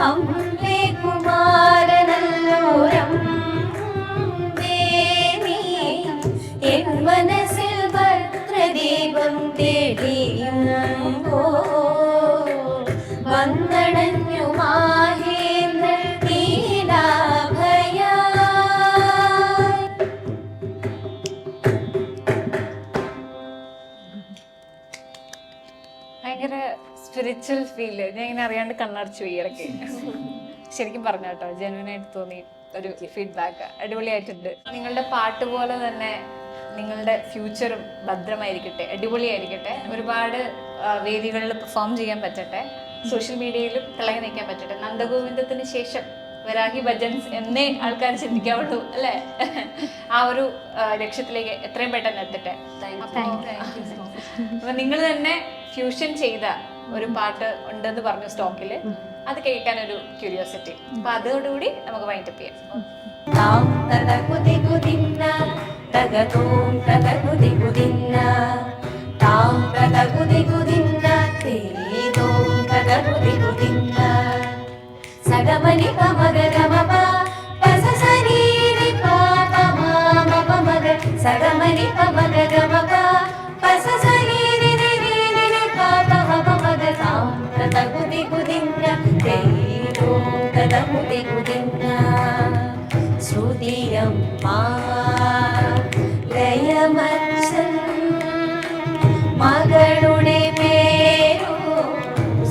അമ്മേ കുമാരനല്ലോരം നീ എൻ മനസ്സിൽ ഭദ്രദീപം തെളിയുമ്പോൾ വന്നടഞ്ഞു മാഹേന്ദ്ര നീലാഭയ.
ഭയങ്കര സ്പിരിച്വൽ ഫീല്. ഞാൻ ഇങ്ങനെ അറിയാണ്ട് കണ്ണടച്ചു പോയി ഇടയ്ക്ക്. ശരിക്കും പറഞ്ഞു കേട്ടോ, ജെന്യുവനായിട്ട് തോന്നി ഒരു ഫീഡ്ബാക്ക്. അടിപൊളിയായിട്ടുണ്ട്. നിങ്ങളുടെ പാട്ട് പോലെ തന്നെ നിങ്ങളുടെ ഫ്യൂച്ചറും ഭദ്രമായിരിക്കട്ടെ, അടിപൊളിയായിരിക്കട്ടെ. ഒരുപാട് വേദികളിൽ പെർഫോം ചെയ്യാൻ പറ്റട്ടെ, സോഷ്യൽ മീഡിയയിലും തിളങ്ങി നിൽക്കാൻ പറ്റട്ടെ. നന്ദഗോവിന്ദത്തിന് ശേഷം വരാഹി ഭജൻസ് എന്നേ ആൾക്കാർ ചിന്തിക്കാവുള്ളൂ അല്ലേ? ആ ഒരു ലക്ഷ്യത്തിലേക്ക് എത്രയും പെട്ടെന്ന് എത്തട്ടെ. അപ്പൊ നിങ്ങൾ തന്നെ ഫ്യൂഷൻ ചെയ്ത ഒരു പാട്ട് ഉണ്ടെന്ന് പറഞ്ഞു സ്റ്റോക്കിൽ, അത് കേൾക്കാനൊരു ക്യൂരിയോസിറ്റി. അപ്പൊ അതോടുകൂടി നമുക്ക് വൈൻഡപ്പ് ചെയ്യാം.
താം തത കുതി കുതിന്ന തകതോം തത കുതി കുതിന്ന താം തത കുതി കുതിന്ന തേദോം തത കുതി കുതിന്ന സഗമനി പമഗ ഗമപ പസ സരീരി പാപ മാമ പമഗ സഗമനി പമഗ ഗമപ പസ സരീരി രി പാപ പമഗ താം തത കുതി കുതിന്ന തേദോം തത കുതി കുതിന്ന ശ്രുതിയമ്മാ ലയമച്ചൻ മകളുടെ പേരോ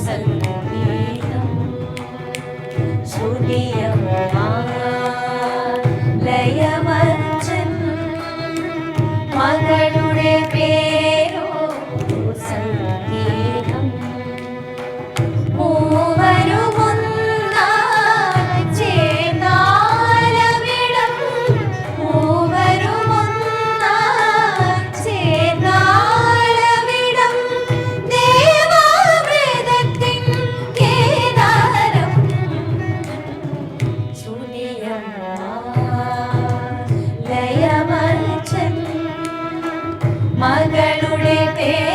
സംഗീതം. ശ്രുതിയമ്മാ ലയമച്ചൻ മകളുടെ പേരോ സംഗീതം. മൂവരുമൊന്നായി ചേർന്നാലവിടം, മൂവരുമൊന്നായി ചേർന്നാലവിടം, ദേവാമൃതത്തിൻ കേദാരം. ശ്രുതിയമ്മാ ലയമച്ചൻ മകളുടെ പേര്